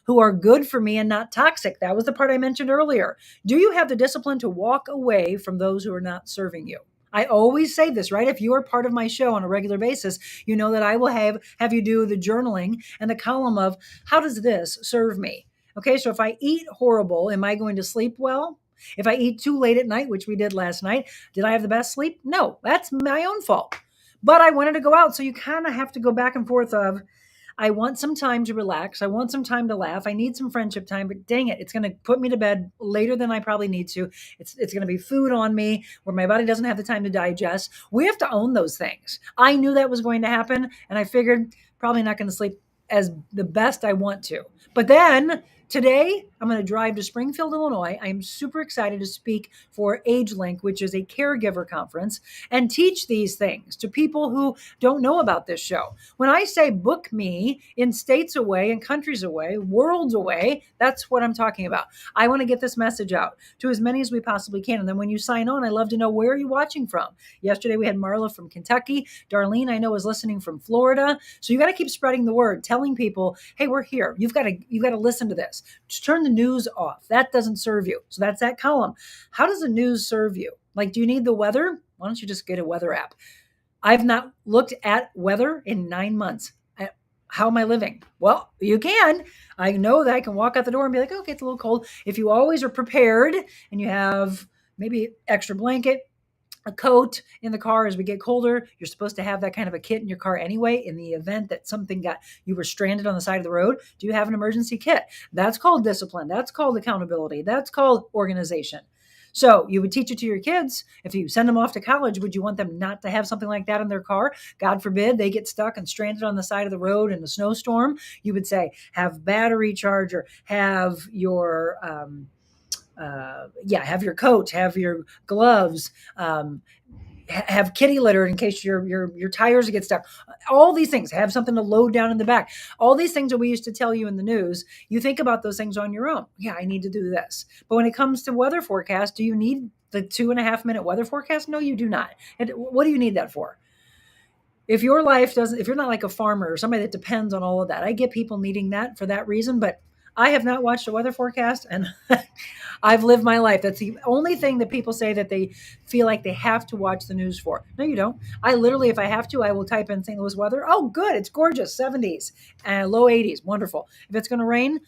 who are good for me and not toxic. That was the part I mentioned earlier. Do you have the discipline to walk away from those who are not serving you? I always say this, right? If you are part of my show on a regular basis, you know that I will have you do the journaling and the column of how does this serve me? Okay, so if I eat horrible, am I going to sleep well? If I eat too late at night, which we did last night, did I have the best sleep? No, that's my own fault. But I wanted to go out, so you kind of have to go back and forth of, I want some time to relax. I want some time to laugh. I need some friendship time, but dang it, it's going to put me to bed later than I probably need to. It's going to be food on me where my body doesn't have the time to digest. We have to own those things. I knew that was going to happen, and I figured probably not going to sleep as the best I want to. But then today, I'm going to drive to Springfield, Illinois. I am super excited to speak for AgeLink, which is a caregiver conference, and teach these things to people who don't know about this show. When I say book me in states away and countries away, worlds away, that's what I'm talking about. I want to get this message out to as many as we possibly can. And then when you sign on, I love to know, where are you watching from? Yesterday, we had Marla from Kentucky. Darlene, I know, is listening from Florida. So you got to keep spreading the word, telling people, hey, we're here. You've got to listen to this. Just turn the news off. That doesn't serve you. So that's that column. How does the news serve you? Like, do you need the weather? Why don't you just get a weather app? I've not looked at weather in 9 months. How am I living? Well, you can. I know that I can walk out the door and be like, okay, it's a little cold. If you always are prepared and you have maybe extra blanket, a coat in the car as we get colder. You're supposed to have that kind of a kit in your car anyway, in the event that you were stranded on the side of the road. Do you have an emergency kit? That's called discipline. That's called accountability. That's called organization. So you would teach it to your kids. If you send them off to college, would you want them not to have something like that in their car? God forbid they get stuck and stranded on the side of the road in a snowstorm. You would say, have battery charger, have your, have your coat, have your gloves, have kitty litter in case your tires get stuck. All these things, have something to load down in the back. All these things that we used to tell you in the news, you think about those things on your own. Yeah, I need to do this. But when it comes to weather forecast, do you need the 2.5 minute weather forecast? No, you do not. And what do you need that for? If your life doesn't, if you're not like a farmer or somebody that depends on all of that, I get people needing that for that reason, but I have not watched a weather forecast and I've lived my life. That's the only thing that people say that they feel like they have to watch the news for. No, you don't. I literally, if I have to, I will type in St. Louis weather. Oh, good. It's gorgeous. 70s and low 80s. Wonderful. If it's going to rain,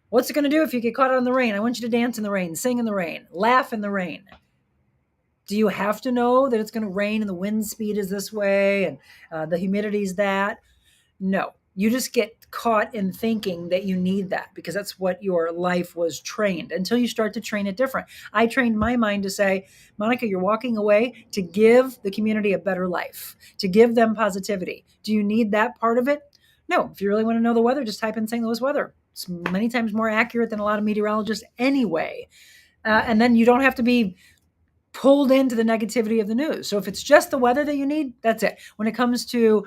what's it going to do if you get caught out in the rain? I want you to dance in the rain, sing in the rain, laugh in the rain. Do you have to know that it's going to rain and the wind speed is this way and the humidity is that? No, you just get caught in thinking that you need that because that's what your life was trained until you start to train it different. I trained my mind to say, Monica, you're walking away to give the community a better life, to give them positivity. Do you need that part of it? No. If you really want to know the weather, just type in St. Louis weather. It's many times more accurate than a lot of meteorologists anyway. And then you don't have to be pulled into the negativity of the news. So if it's just the weather that you need, that's it. When it comes to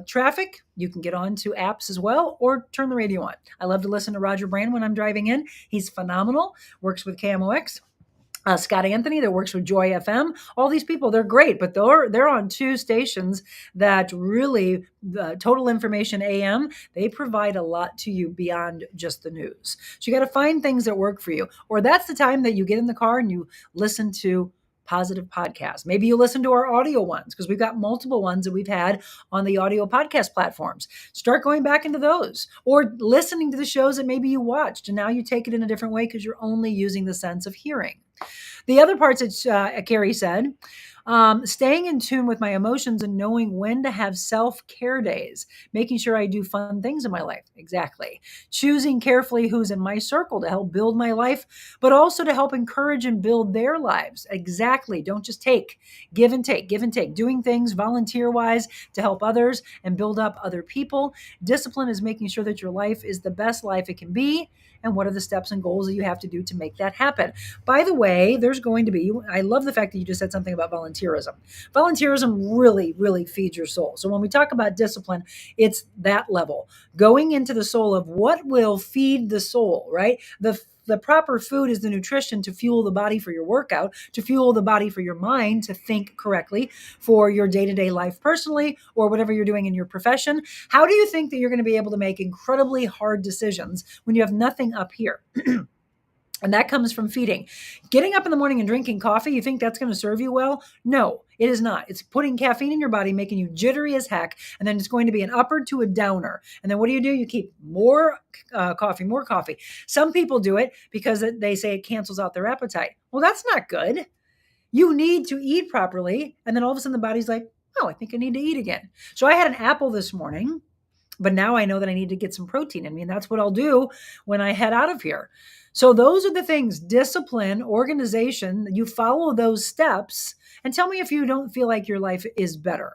traffic, you can get on to apps as well or turn the radio on. I love to listen to Roger Brand when I'm driving in. He's phenomenal, works with KMOX. Scott Anthony that works with Joy FM. All these people, they're great, but they're on two stations that really, Total Information AM, they provide a lot to you beyond just the news. So you got to find things that work for you. Or that's the time that you get in the car and you listen to positive podcasts. Maybe you listen to our audio ones because we've got multiple ones that we've had on the audio podcast platforms. Start going back into those or listening to the shows that maybe you watched and now you take it in a different way because you're only using the sense of hearing. The other parts that Carrie said, staying in tune with my emotions and knowing when to have self-care days, making sure I do fun things in my life. Exactly. Choosing carefully who's in my circle to help build my life, but also to help encourage and build their lives. Exactly. Don't just take, give and take, give and take. Doing things volunteer-wise to help others and build up other people. Discipline is making sure that your life is the best life it can be. And what are the steps and goals that you have to do to make that happen? By the way, there's going to be, I love the fact that you just said something about volunteerism. Volunteerism really, really feeds your soul. So when we talk about discipline, it's that level. Going into the soul of what will feed the soul, right? The proper food is the nutrition to fuel the body for your workout, to fuel the body for your mind to think correctly for your day-to-day life personally or whatever you're doing in your profession. How do you think that you're going to be able to make incredibly hard decisions when you have nothing up here? And that comes from feeding. Getting up in the morning and drinking coffee, you think that's going to serve you well? No, it is not. It's putting caffeine in your body, making you jittery as heck, and then it's going to be an upper to a downer. And then what do? You keep more coffee, more coffee. Some people do it because they say it cancels out their appetite. Well, that's not good. You need to eat properly, and then all of a sudden the body's like, oh, I think I need to eat again. So I had an apple this morning, but now I know that I need to get some protein in me, and that's what I'll do when I head out of here. So those are the things: discipline, organization. You follow those steps and tell me if you don't feel like your life is better.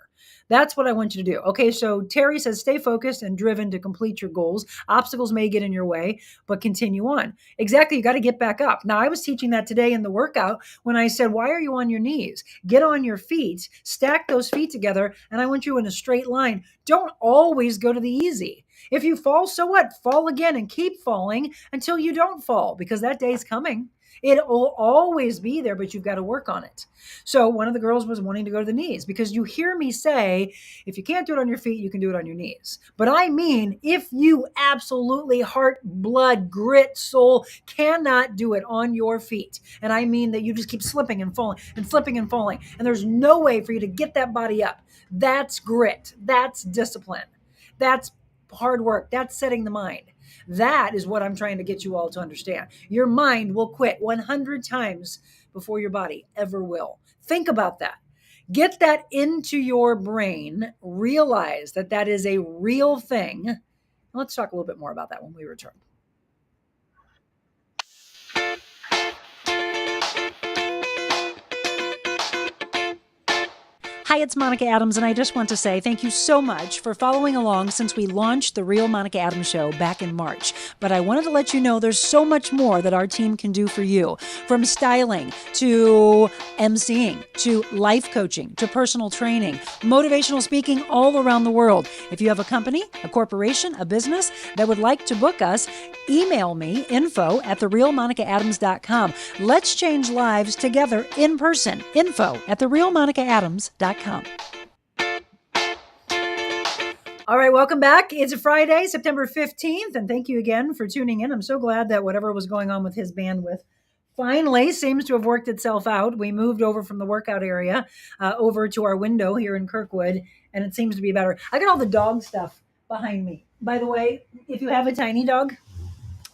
That's what I want you to do. Okay, so Terry says, stay focused and driven to complete your goals. Obstacles may get in your way, but continue on. Exactly, you got to get back up. Now, I was teaching that today in the workout when I said, why are you on your knees? Get on your feet, stack those feet together, and I want you in a straight line. Don't always go to the easy. If you fall, so what? Fall again and keep falling until you don't fall, because that day's coming. It will always be there, but you've got to work on it. So one of the girls was wanting to go to the knees because you hear me say, if you can't do it on your feet, you can do it on your knees. But I mean, if you absolutely heart, blood, grit, soul cannot do it on your feet, and I mean that you just keep slipping and falling and slipping and falling, and there's no way for you to get that body up, that's grit. That's discipline. That's hard work. That's setting the mind. That is what I'm trying to get you all to understand. Your mind will quit 100 times before your body ever will. Think about that. Get that into your brain. Realize that that is a real thing. Let's talk a little bit more about that when we return. Hi, it's Monica Adams, and I just want to say thank you so much for following along since we launched The Real Monica Adams Show back in March. But I wanted to let you know there's so much more that our team can do for you, from styling to emceeing to life coaching to personal training, motivational speaking all around the world. If you have a company, a corporation, a business that would like to book us, email me, info@TheRealMonicaAdams.com. Let's change lives together in person. info@TheRealMonicaAdams.com. All right, welcome back. It's a Friday, September 15th, and thank you again for tuning in. I'm so glad that whatever was going on with his bandwidth finally seems to have worked itself out. We moved over from the workout area over to our window here in Kirkwood, and it seems to be better. I got all the dog stuff behind me. By the way, if you have a tiny dog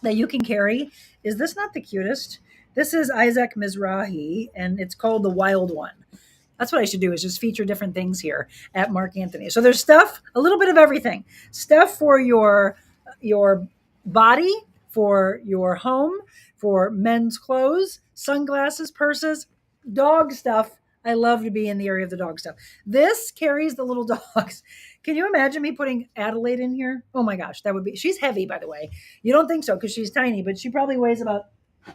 that you can carry, is this not the cutest? This is Isaac Mizrahi, and it's called the Wild One. That's what I should do, is just feature different things here at Mark Anthony. So there's stuff, a little bit of everything. Stuff for your body, for your home, for men's clothes, sunglasses, purses, dog stuff. I love to be in the area of the dog stuff. This carries the little dogs. Can you imagine me putting Adelaide in here? Oh my gosh, that would be, she's heavy, by the way. You don't think so because she's tiny, but she probably weighs about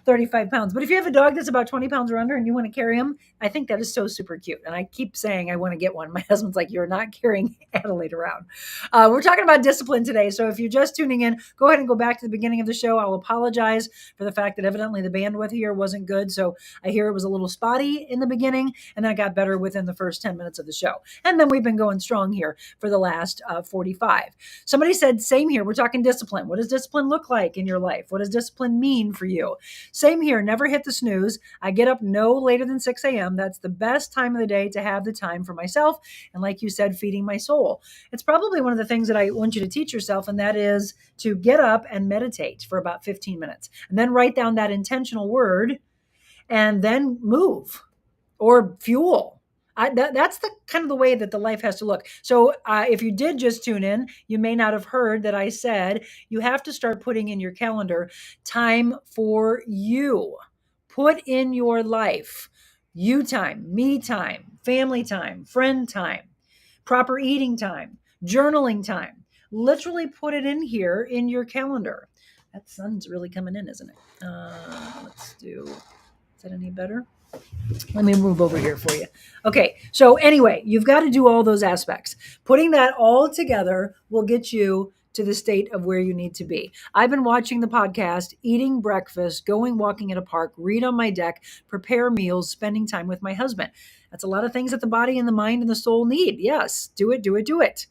35 pounds. But if you have a dog that's about 20 pounds or under and you want to carry him, I think that is so super cute. And I keep saying I want to get one. My husband's like, you're not carrying Adelaide around. We're talking about discipline today. So if you're just tuning in, go ahead and go back to the beginning of the show. I'll apologize for the fact that evidently the bandwidth here wasn't good. So I hear it was a little spotty in the beginning, and then it got better within the first 10 minutes of the show. And then we've been going strong here for the last 45. Somebody said, same here. We're talking discipline. What does discipline look like in your life? What does discipline mean for you? Same here. Never hit the snooze. I get up no later than 6 a.m. That's the best time of the day to have the time for myself. And like you said, feeding my soul. It's probably one of the things that I want you to teach yourself, and that is to get up and meditate for about 15 minutes and then write down that intentional word and then move or fuel. That's the kind of the way that the life has to look. So if you did just tune in, you may not have heard that I said you have to start putting in your calendar time for you. Put in your life you time, me time, family time, friend time, proper eating time, journaling time. Literally put it in here in your calendar. That sun's really coming in, isn't it? Let's do, is that any better? Let me move over here for you. Okay. So anyway, you've got to do all those aspects. Putting that all together will get you to the state of where you need to be. I've been watching the podcast, eating breakfast, going walking at a park, read on my deck, prepare meals, spending time with my husband. That's a lot of things that the body and the mind and the soul need. Yes. Do it, do it, do it.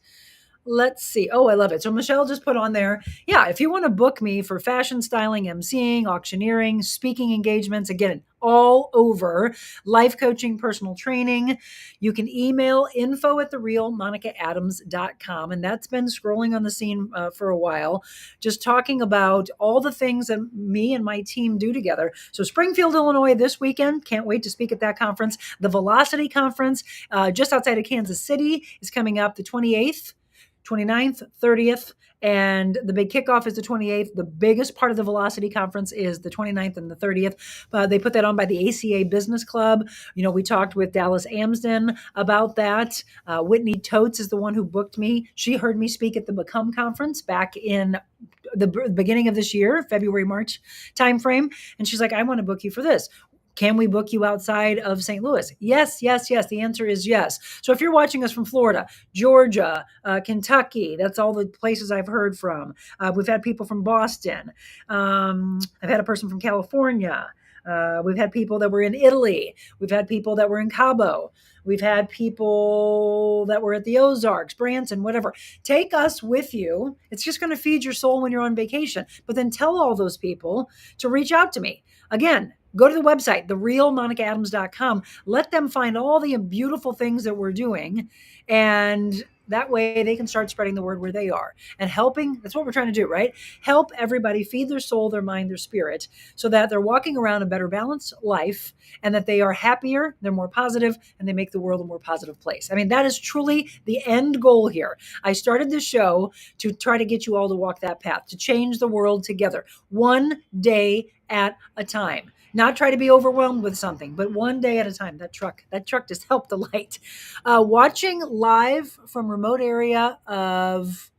Let's see. Oh, I love it. So Michelle just put on there. Yeah, if you want to book me for fashion styling, emceeing, auctioneering, speaking engagements, again, all over, life coaching, personal training, you can email info@TheRealMonicaAdams.com. And that's been scrolling on the scene for a while, just talking about all the things that me and my team do together. So Springfield, Illinois this weekend. Can't wait to speak at that conference. The Velocity Conference just outside of Kansas City is coming up the 28th. 29th, 30th, and the big kickoff is the 28th. The biggest part of the Velocity Conference is the 29th and the 30th. They put that on by the ACA Business Club. You know, we talked with Dallas Amsden about that. Whitney Totes is the one who booked me. She heard me speak at the Become Conference back in the beginning of this year, February, March timeframe. And she's like, I want to book you for this. Can we book you outside of St. Louis? Yes, yes, yes. The answer is yes. So if you're watching us from Florida, Georgia, Kentucky, that's all the places I've heard from. We've had people from Boston. I've had a person from California. We've had people that were in Italy. We've had people that were in Cabo. We've had people that were at the Ozarks, Branson, whatever. Take us with you. It's just going to feed your soul when you're on vacation. But then tell all those people to reach out to me. Again, go to the website, TheRealMonicaAdams.com. Let them find all the beautiful things that we're doing. And that way they can start spreading the word where they are and helping. That's what we're trying to do, right? Help everybody feed their soul, their mind, their spirit, so that they're walking around a better balanced life and that they are happier, they're more positive, and they make the world a more positive place. I mean, that is truly the end goal here. I started this show to try to get you all to walk that path, to change the world together, one day at a time. Not try to be overwhelmed with something, but one day at a time. That truck just helped the light. Watching live from remote area of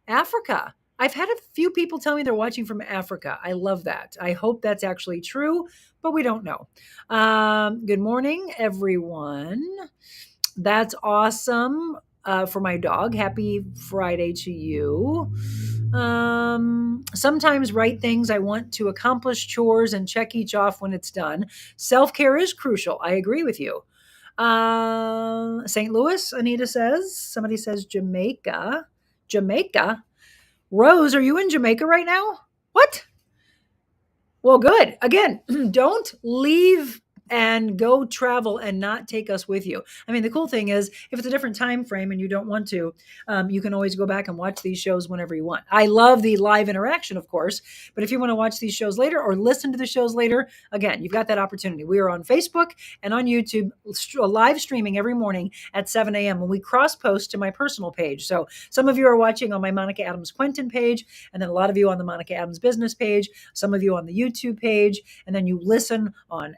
Africa. I've had a few people tell me they're watching from Africa. I love that. I hope that's actually true, but we don't know. Good morning, everyone. That's awesome. For my dog. Happy Friday to you. Sometimes write things I want to accomplish chores and check each off when it's done. Self-care is crucial. I agree with you. St. Louis, Anita says. Somebody says Jamaica. Jamaica? Rose, are you in Jamaica right now? What? Well, good. Again, don't leave and go travel and not take us with you. I mean, the cool thing is, if it's a different time frame and you don't want to, you can always go back and watch these shows whenever you want. I love the live interaction, of course, but if you want to watch these shows later or listen to the shows later, again, you've got that opportunity. We are on Facebook and on YouTube, live streaming every morning at 7 a.m. when we cross post to my personal page. So some of you are watching on my Monica Adams Quentin page, and then a lot of you on the Monica Adams business page, some of you on the YouTube page, and then you listen on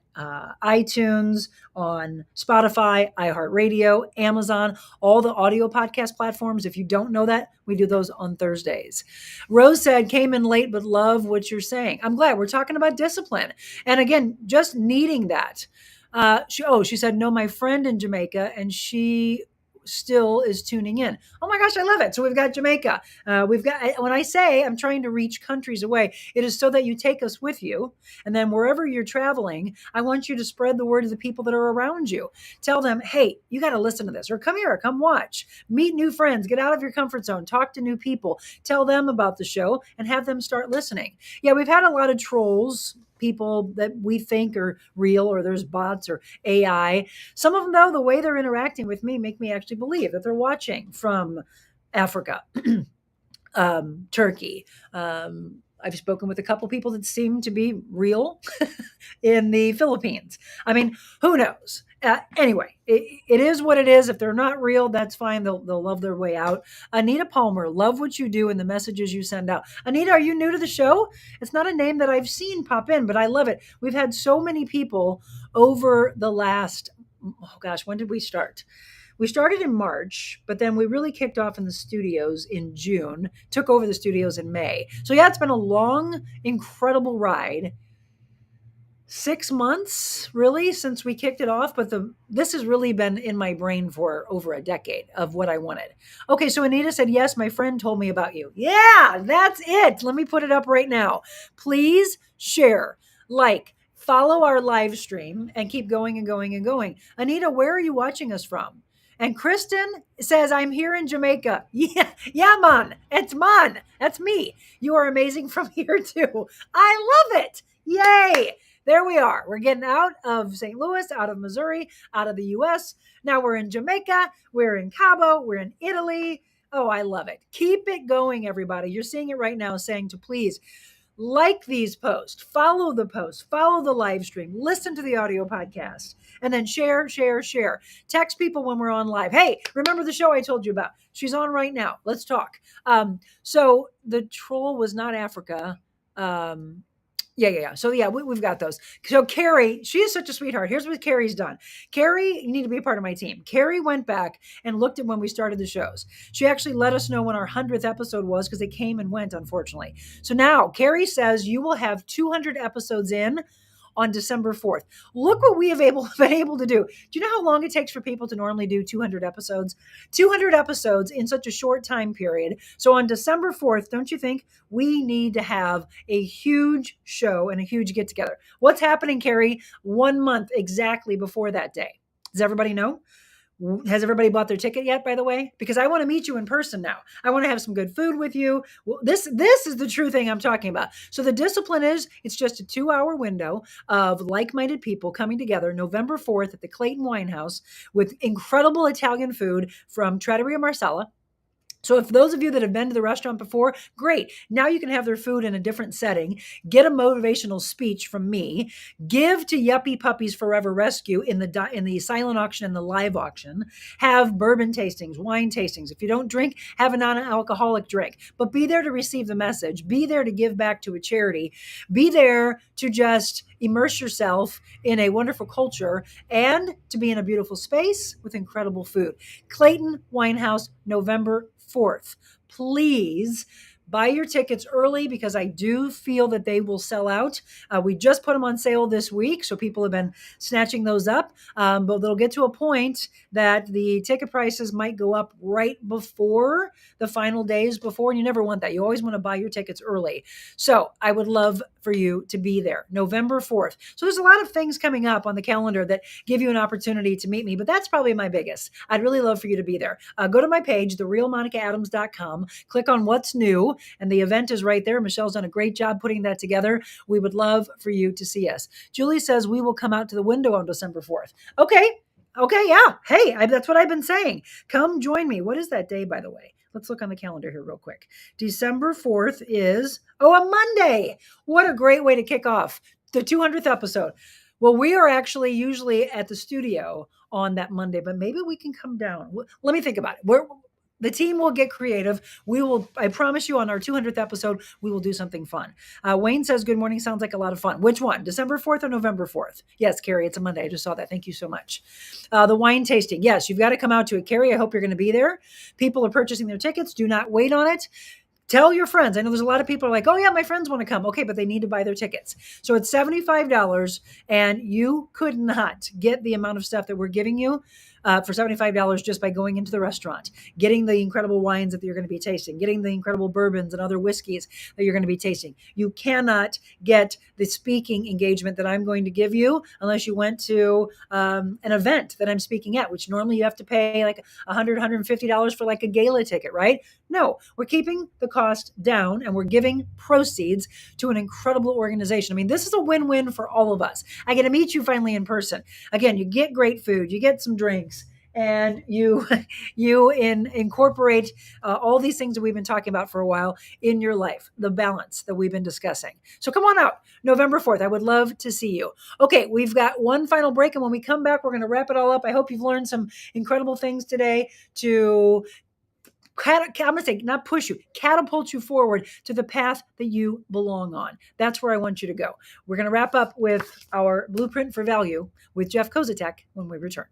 iTunes, on Spotify, iHeartRadio, Amazon, all the audio podcast platforms. If you don't know that, we do those on Thursdays. Rose said, came in late, but love what you're saying. I'm glad we're talking about discipline. And again, just needing that. She said, no, my friend in Jamaica, and she still is tuning in. Oh my gosh, I love it. So we've got Jamaica. We've got, when I say I'm trying to reach countries away, it is so that you take us with you. And then wherever you're traveling, I want you to spread the word to the people that are around you. Tell them, hey, you got to listen to this, or come here, come watch, meet new friends, get out of your comfort zone, talk to new people, tell them about the show and have them start listening. Yeah, we've had a lot of trolls, people that we think are real, or there's bots or AI. Some of them, though, the way they're interacting with me make me actually believe that they're watching from Africa, Turkey. I've spoken with a couple people that seem to be real in the Philippines. I mean, who knows? Anyway, it is what it is. If they're not real, that's fine. They'll love their way out. Anita Palmer, love what you do and the messages you send out. Anita, are you new to the show? It's not a name that I've seen pop in, but I love it. We've had so many people over the last, oh gosh, when did we start? We started in March, but then we really kicked off in the studios in June, took over the studios in May. So yeah, it's been a long, incredible ride. 6 months, really, since we kicked it off, but this has really been in my brain for over a decade of what I wanted. Okay, so Anita said, yes, my friend told me about you. Yeah, that's it. Let me put it up right now. Please share, follow our live stream, and keep going and going and going. Anita, where are you watching us from? And Kristen says, I'm here in Jamaica. Yeah, man. It's man. That's me. You are amazing from here too. I love it. Yay. There we are. We're getting out of St. Louis, out of Missouri, out of the U.S. Now we're in Jamaica. We're in Cabo. We're in Italy. Oh, I love it. Keep it going, everybody. You're seeing it right now, saying to please like these posts, follow the post, follow the live stream, listen to the audio podcast, and then share. Text people when we're on live. Hey, remember the show I told you about? She's on right now. Let's talk. So the troll was not Africa. Yeah. So yeah, we've got those. So Carrie, she is such a sweetheart. Here's what Carrie's done. Carrie, you need to be a part of my team. Carrie went back and looked at when we started the shows. She actually let us know when our 100th episode was, because they came and went, unfortunately. So now Carrie says you will have 200 episodes in on December 4th. Look what we have been able to do. Do you know how long it takes for people to normally do 200 episodes? 200 episodes in such a short time period. So on December 4th, don't you think we need to have a huge show and a huge get together? What's happening, Carrie? 1 month exactly before that day. Does everybody know? Has everybody bought their ticket yet, by the way? Because I want to meet you in person now. I want to have some good food with you. This is the true thing I'm talking about. So the discipline is, it's just a 2-hour window of like-minded people coming together November 4th at the Clayton Wine House with incredible Italian food from Trattoria Marsala. So if those of you that have been to the restaurant before, great. Now you can have their food in a different setting, get a motivational speech from me, give to Yuppie Puppies Forever Rescue in the silent auction and the live auction, have bourbon tastings, wine tastings. If you don't drink, have a non-alcoholic drink, but be there to receive the message, be there to give back to a charity, be there to just immerse yourself in a wonderful culture and to be in a beautiful space with incredible food. Clayton Winehouse, November 4th. Please buy your tickets early because I do feel that they will sell out. We just put them on sale this week, so people have been snatching those up. But they'll get to a point that the ticket prices might go up right before the final days before, and you never want that. You always want to buy your tickets early. So I would love for you to be there, November 4th. So there's a lot of things coming up on the calendar that give you an opportunity to meet me, but that's probably my biggest. I'd really love for you to be there. Go to my page, TheRealMonicaAdams.com, click on what's new, and the event is right there. Michelle's done a great job putting that together. We would love for you to see us. Julie says we will come out to the window on December 4th. Okay, yeah. Hey, that's what I've been saying. Come join me. What is that day, by the way? Let's look on the calendar here real quick. December 4th is, a Monday. What a great way to kick off the 200th episode. Well, we are actually usually at the studio on that Monday, but maybe we can come down. Let me think about it. The team will get creative. I promise you on our 200th episode, we will do something fun. Wayne says, good morning. Sounds like a lot of fun. Which one? December 4th or November 4th? Yes, Carrie, it's a Monday. I just saw that. Thank you so much. The wine tasting. Yes, you've got to come out to it. Carrie, I hope you're going to be there. People are purchasing their tickets. Do not wait on it. Tell your friends. I know there's a lot of people are like, oh yeah, my friends want to come. Okay, but they need to buy their tickets. So it's $75 and you could not get the amount of stuff that we're giving you for $75 just by going into the restaurant, getting the incredible wines that you're going to be tasting, getting the incredible bourbons and other whiskeys that you're going to be tasting. You cannot get the speaking engagement that I'm going to give you unless you went to an event that I'm speaking at, which normally you have to pay like $100, $150 for like a gala ticket, right? No, we're keeping the cost down and we're giving proceeds to an incredible organization. I mean, this is a win-win for all of us. I get to meet you finally in person. Again, you get great food, you get some drinks, and you incorporate all these things that we've been talking about for a while in your life, the balance that we've been discussing. So come on out, November 4th. I would love to see you. Okay, we've got one final break, and when we come back, we're going to wrap it all up. I hope you've learned some incredible things today to I'm going to say, not push you, catapult you forward to the path that you belong on. That's where I want you to go. We're going to wrap up with our Blueprint for Value with Jeff Kozatek when we return.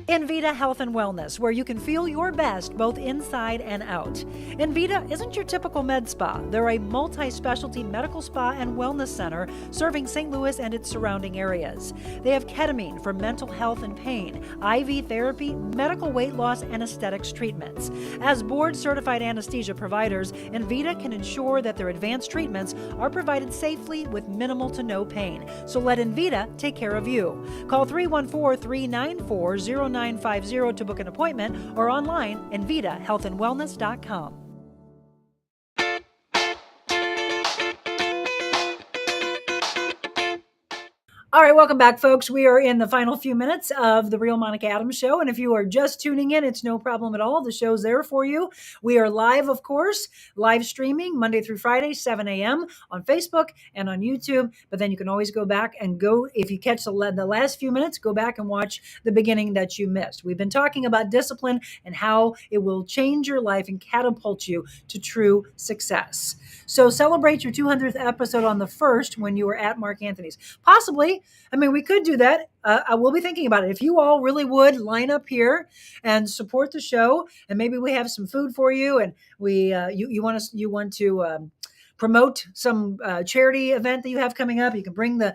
Envita Health and Wellness, where you can feel your best both inside and out. Envita isn't your typical med spa. They're a multi-specialty medical spa and wellness center serving St. Louis and its surrounding areas. They have ketamine for mental health and pain, IV therapy, medical weight loss, and aesthetics treatments. As board-certified anesthesia providers, Envita can ensure that their advanced treatments are provided safely with minimal to no pain. So let Envita take care of you. Call 314-394-0950 to book an appointment or online envitahealthandwellness.com. All right, welcome back, folks. We are in the final few minutes of the Real Monica Adams Show. And if you are just tuning in, it's no problem at all. The show's there for you. We are live, of course, live streaming Monday through Friday, 7 a.m. on Facebook and on YouTube. But then you can always go back and if you catch the last few minutes, go back and watch the beginning that you missed. We've been talking about discipline and how it will change your life and catapult you to true success. So celebrate your 200th episode on the 1st when you were at Mark Anthony's. Possibly. I mean, we could do that. I will be thinking about it. If you all really would line up here and support the show, and maybe we have some food for you, and you want to promote some charity event that you have coming up. You can bring the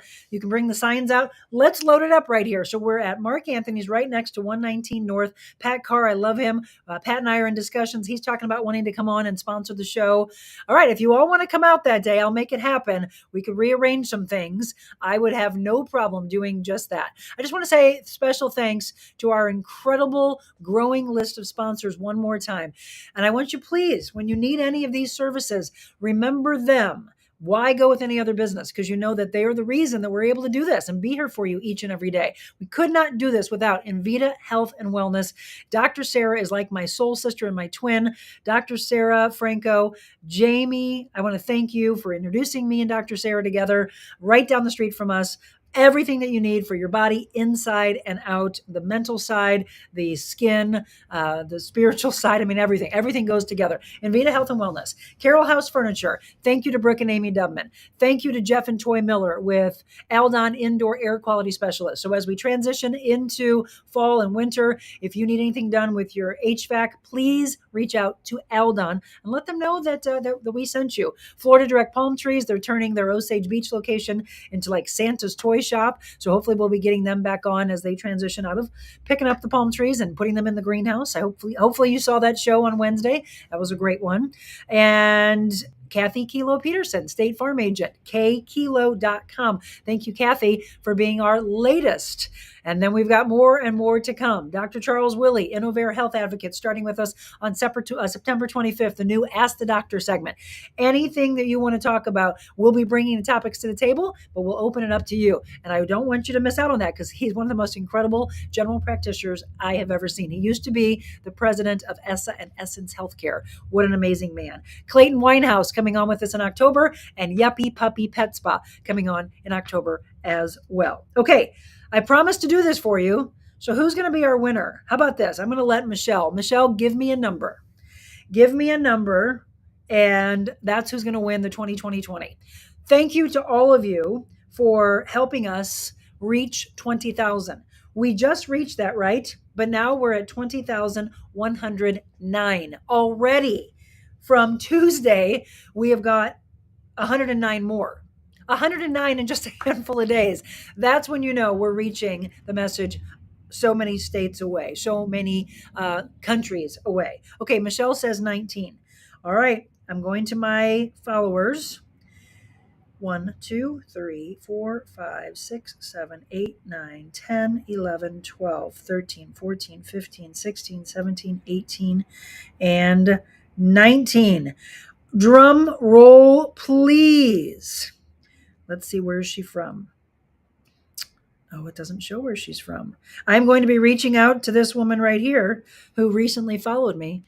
signs out. Let's load it up right here. So we're at Mark Anthony's right next to 119 North. Pat Carr, I love him. Pat and I are in discussions. He's talking about wanting to come on and sponsor the show. All right, if you all want to come out that day, I'll make it happen. We could rearrange some things. I would have no problem doing just that. I just want to say special thanks to our incredible growing list of sponsors one more time. And I want you, please, when you need any of these services, remember them. Why go with any other business? Because you know that they are the reason that we're able to do this and be here for you each and every day. We could not do this without Invita Health and Wellness. Dr. Sarah is like my soul sister and my twin. Dr. Sarah Franco, Jamie, I want to thank you for introducing me and Dr. Sarah together right down the street from us. Everything that you need for your body inside and out, the mental side, the skin, the spiritual side. I mean, everything goes together. Invita Health and Wellness. Carroll House Furniture. Thank you to Brooke and Amy Dubman. Thank you to Jeff and Toy Miller with Aldon Indoor Air Quality Specialist. So as we transition into fall and winter, if you need anything done with your HVAC, please reach out to Aldon and let them know that we sent you. Florida Direct Palm Trees, they're turning their Osage Beach location into like Santa's toy shop. So hopefully we'll be getting them back on as they transition out of picking up the palm trees and putting them in the greenhouse. Hopefully you saw that show on Wednesday. That was a great one. And Kathy Kilo Peterson, State Farm Agent, kkilo.com. Thank you, Kathy, for being our latest. And then we've got more and more to come. Dr. Charles Willie, Innovare Health Advocate, starting with us on September 25th, the new Ask the Doctor segment. Anything that you want to talk about, we'll be bringing the topics to the table, but we'll open it up to you. And I don't want you to miss out on that because he's one of the most incredible general practitioners I have ever seen. He used to be the president of ESSA and Essence Healthcare. What an amazing man. Clayton Winehouse coming on with us in October, and Yuppie Puppy Pet Spa coming on in October as well. Okay, I promised to do this for you. So who's going to be our winner? How about this? I'm going to let Michelle, give me a number. Give me a number, and that's who's going to win the 2020. Thank you to all of you for helping us reach 20,000. We just reached that, right? But now we're at 20,109 already. From Tuesday, we have got 109 more. 109 in just a handful of days. That's when you know we're reaching the message so many states away, so many countries away. Okay, Michelle says 19. All right, I'm going to my followers. 1, 2, 3, 4, 5, 6, 7, 8, 9, 10, 11, 12, 13, 14, 15, 16, 17, 18, and 19. Drum roll, please. Let's see, where is she from? Oh, it doesn't show where she's from. I'm going to be reaching out to this woman right here who recently followed me.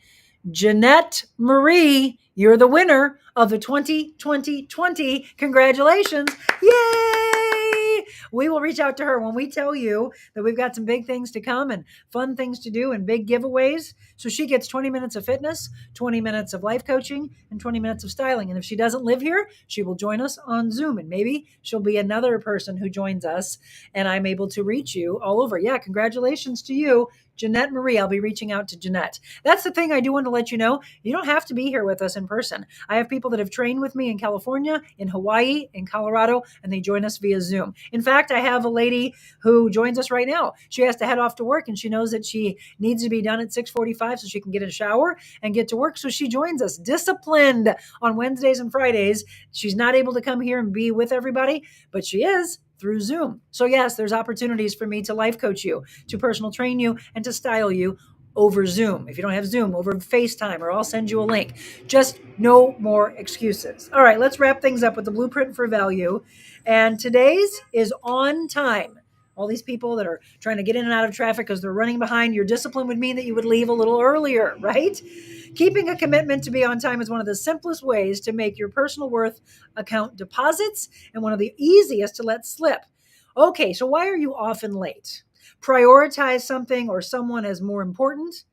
Jeanette Marie, you're the winner of the 2020. Congratulations. Yay! We will reach out to her when we tell you that we've got some big things to come and fun things to do and big giveaways. So she gets 20 minutes of fitness, 20 minutes of life coaching, and 20 minutes of styling. And if she doesn't live here, she will join us on Zoom. And maybe she'll be another person who joins us and I'm able to reach you all over. Yeah, congratulations to you, Jeanette Marie. I'll be reaching out to Jeanette. That's the thing I do want to let you know. You don't have to be here with us in person. I have people that have trained with me in California, in Hawaii, in Colorado, and they join us via Zoom. In fact, I have a lady who joins us right now. She has to head off to work and she knows that she needs to be done at 6:45 so she can get a shower and get to work. So she joins us disciplined on Wednesdays and Fridays. She's not able to come here and be with everybody, but she is through Zoom. So yes, there's opportunities for me to life coach you, to personal train you, and to style you over Zoom. If you don't have Zoom, over FaceTime, or I'll send you a link. Just no more excuses. All right, let's wrap things up with the blueprint for value. And today's is on time. All these people that are trying to get in and out of traffic because they're running behind, your discipline would mean that you would leave a little earlier, right? Keeping a commitment to be on time is one of the simplest ways to make your personal worth account deposits and one of the easiest to let slip. Okay, so why are you often late? Prioritize something or someone as more important,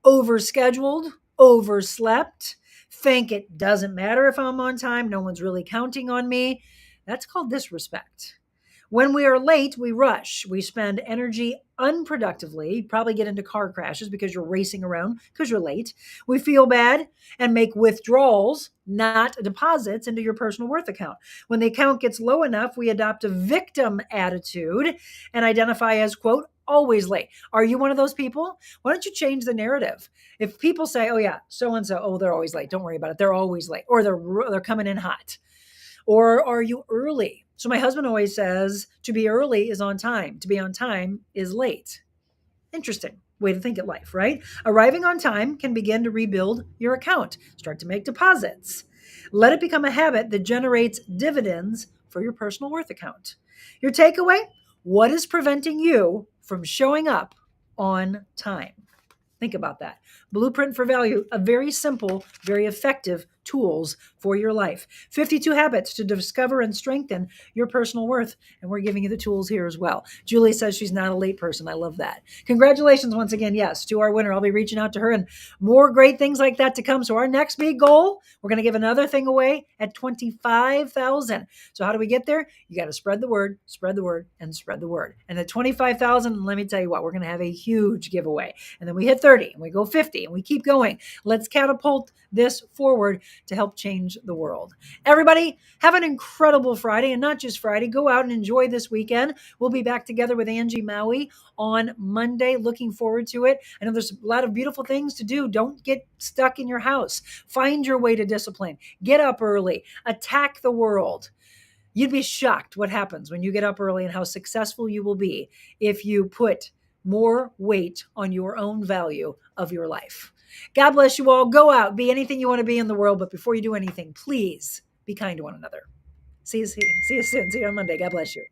overscheduled, overslept, think it doesn't matter if I'm on time, no one's really counting on me. That's called disrespect. When we are late, we rush. We spend energy unproductively, probably get into car crashes because you're racing around because you're late. We feel bad and make withdrawals, not deposits, into your personal worth account. When the account gets low enough, we adopt a victim attitude and identify as, quote, always late. Are you one of those people? Why don't you change the narrative? If people say, oh yeah, so-and-so, oh, they're always late. Don't worry about it. They're always late. Or they're coming in hot. Or are you early? So my husband always says to be early is on time. To be on time is late. Interesting way to think at life, right? Arriving on time can begin to rebuild your account. Start to make deposits. Let it become a habit that generates dividends for your personal worth account. Your takeaway: what is preventing you from showing up on time? Think about that. Blueprint for Value, a very simple, very effective tools for your life. 52 habits to discover and strengthen your personal worth. And we're giving you the tools here as well. Julie says she's not a late person. I love that. Congratulations once again, yes, to our winner. I'll be reaching out to her and more great things like that to come. So our next big goal, we're going to give another thing away at 25,000. So how do we get there? You got to spread the word, and spread the word. And at 25,000, let me tell you what, we're going to have a huge giveaway. And then we hit 30 and we go 50 and we keep going. Let's catapult this forward to help change the world. Everybody, have an incredible Friday, and not just Friday. Go out and enjoy this weekend. We'll be back together with Angie Maui on Monday. Looking forward to it. I know there's a lot of beautiful things to do. Don't get stuck in your house. Find your way to discipline. Get up early. Attack the world. You'd be shocked what happens when you get up early and how successful you will be if you put more weight on your own value of your life. God bless you all. Go out, be anything you want to be in the world. But before you do anything, please be kind to one another. See you soon. See you on Monday. God bless you.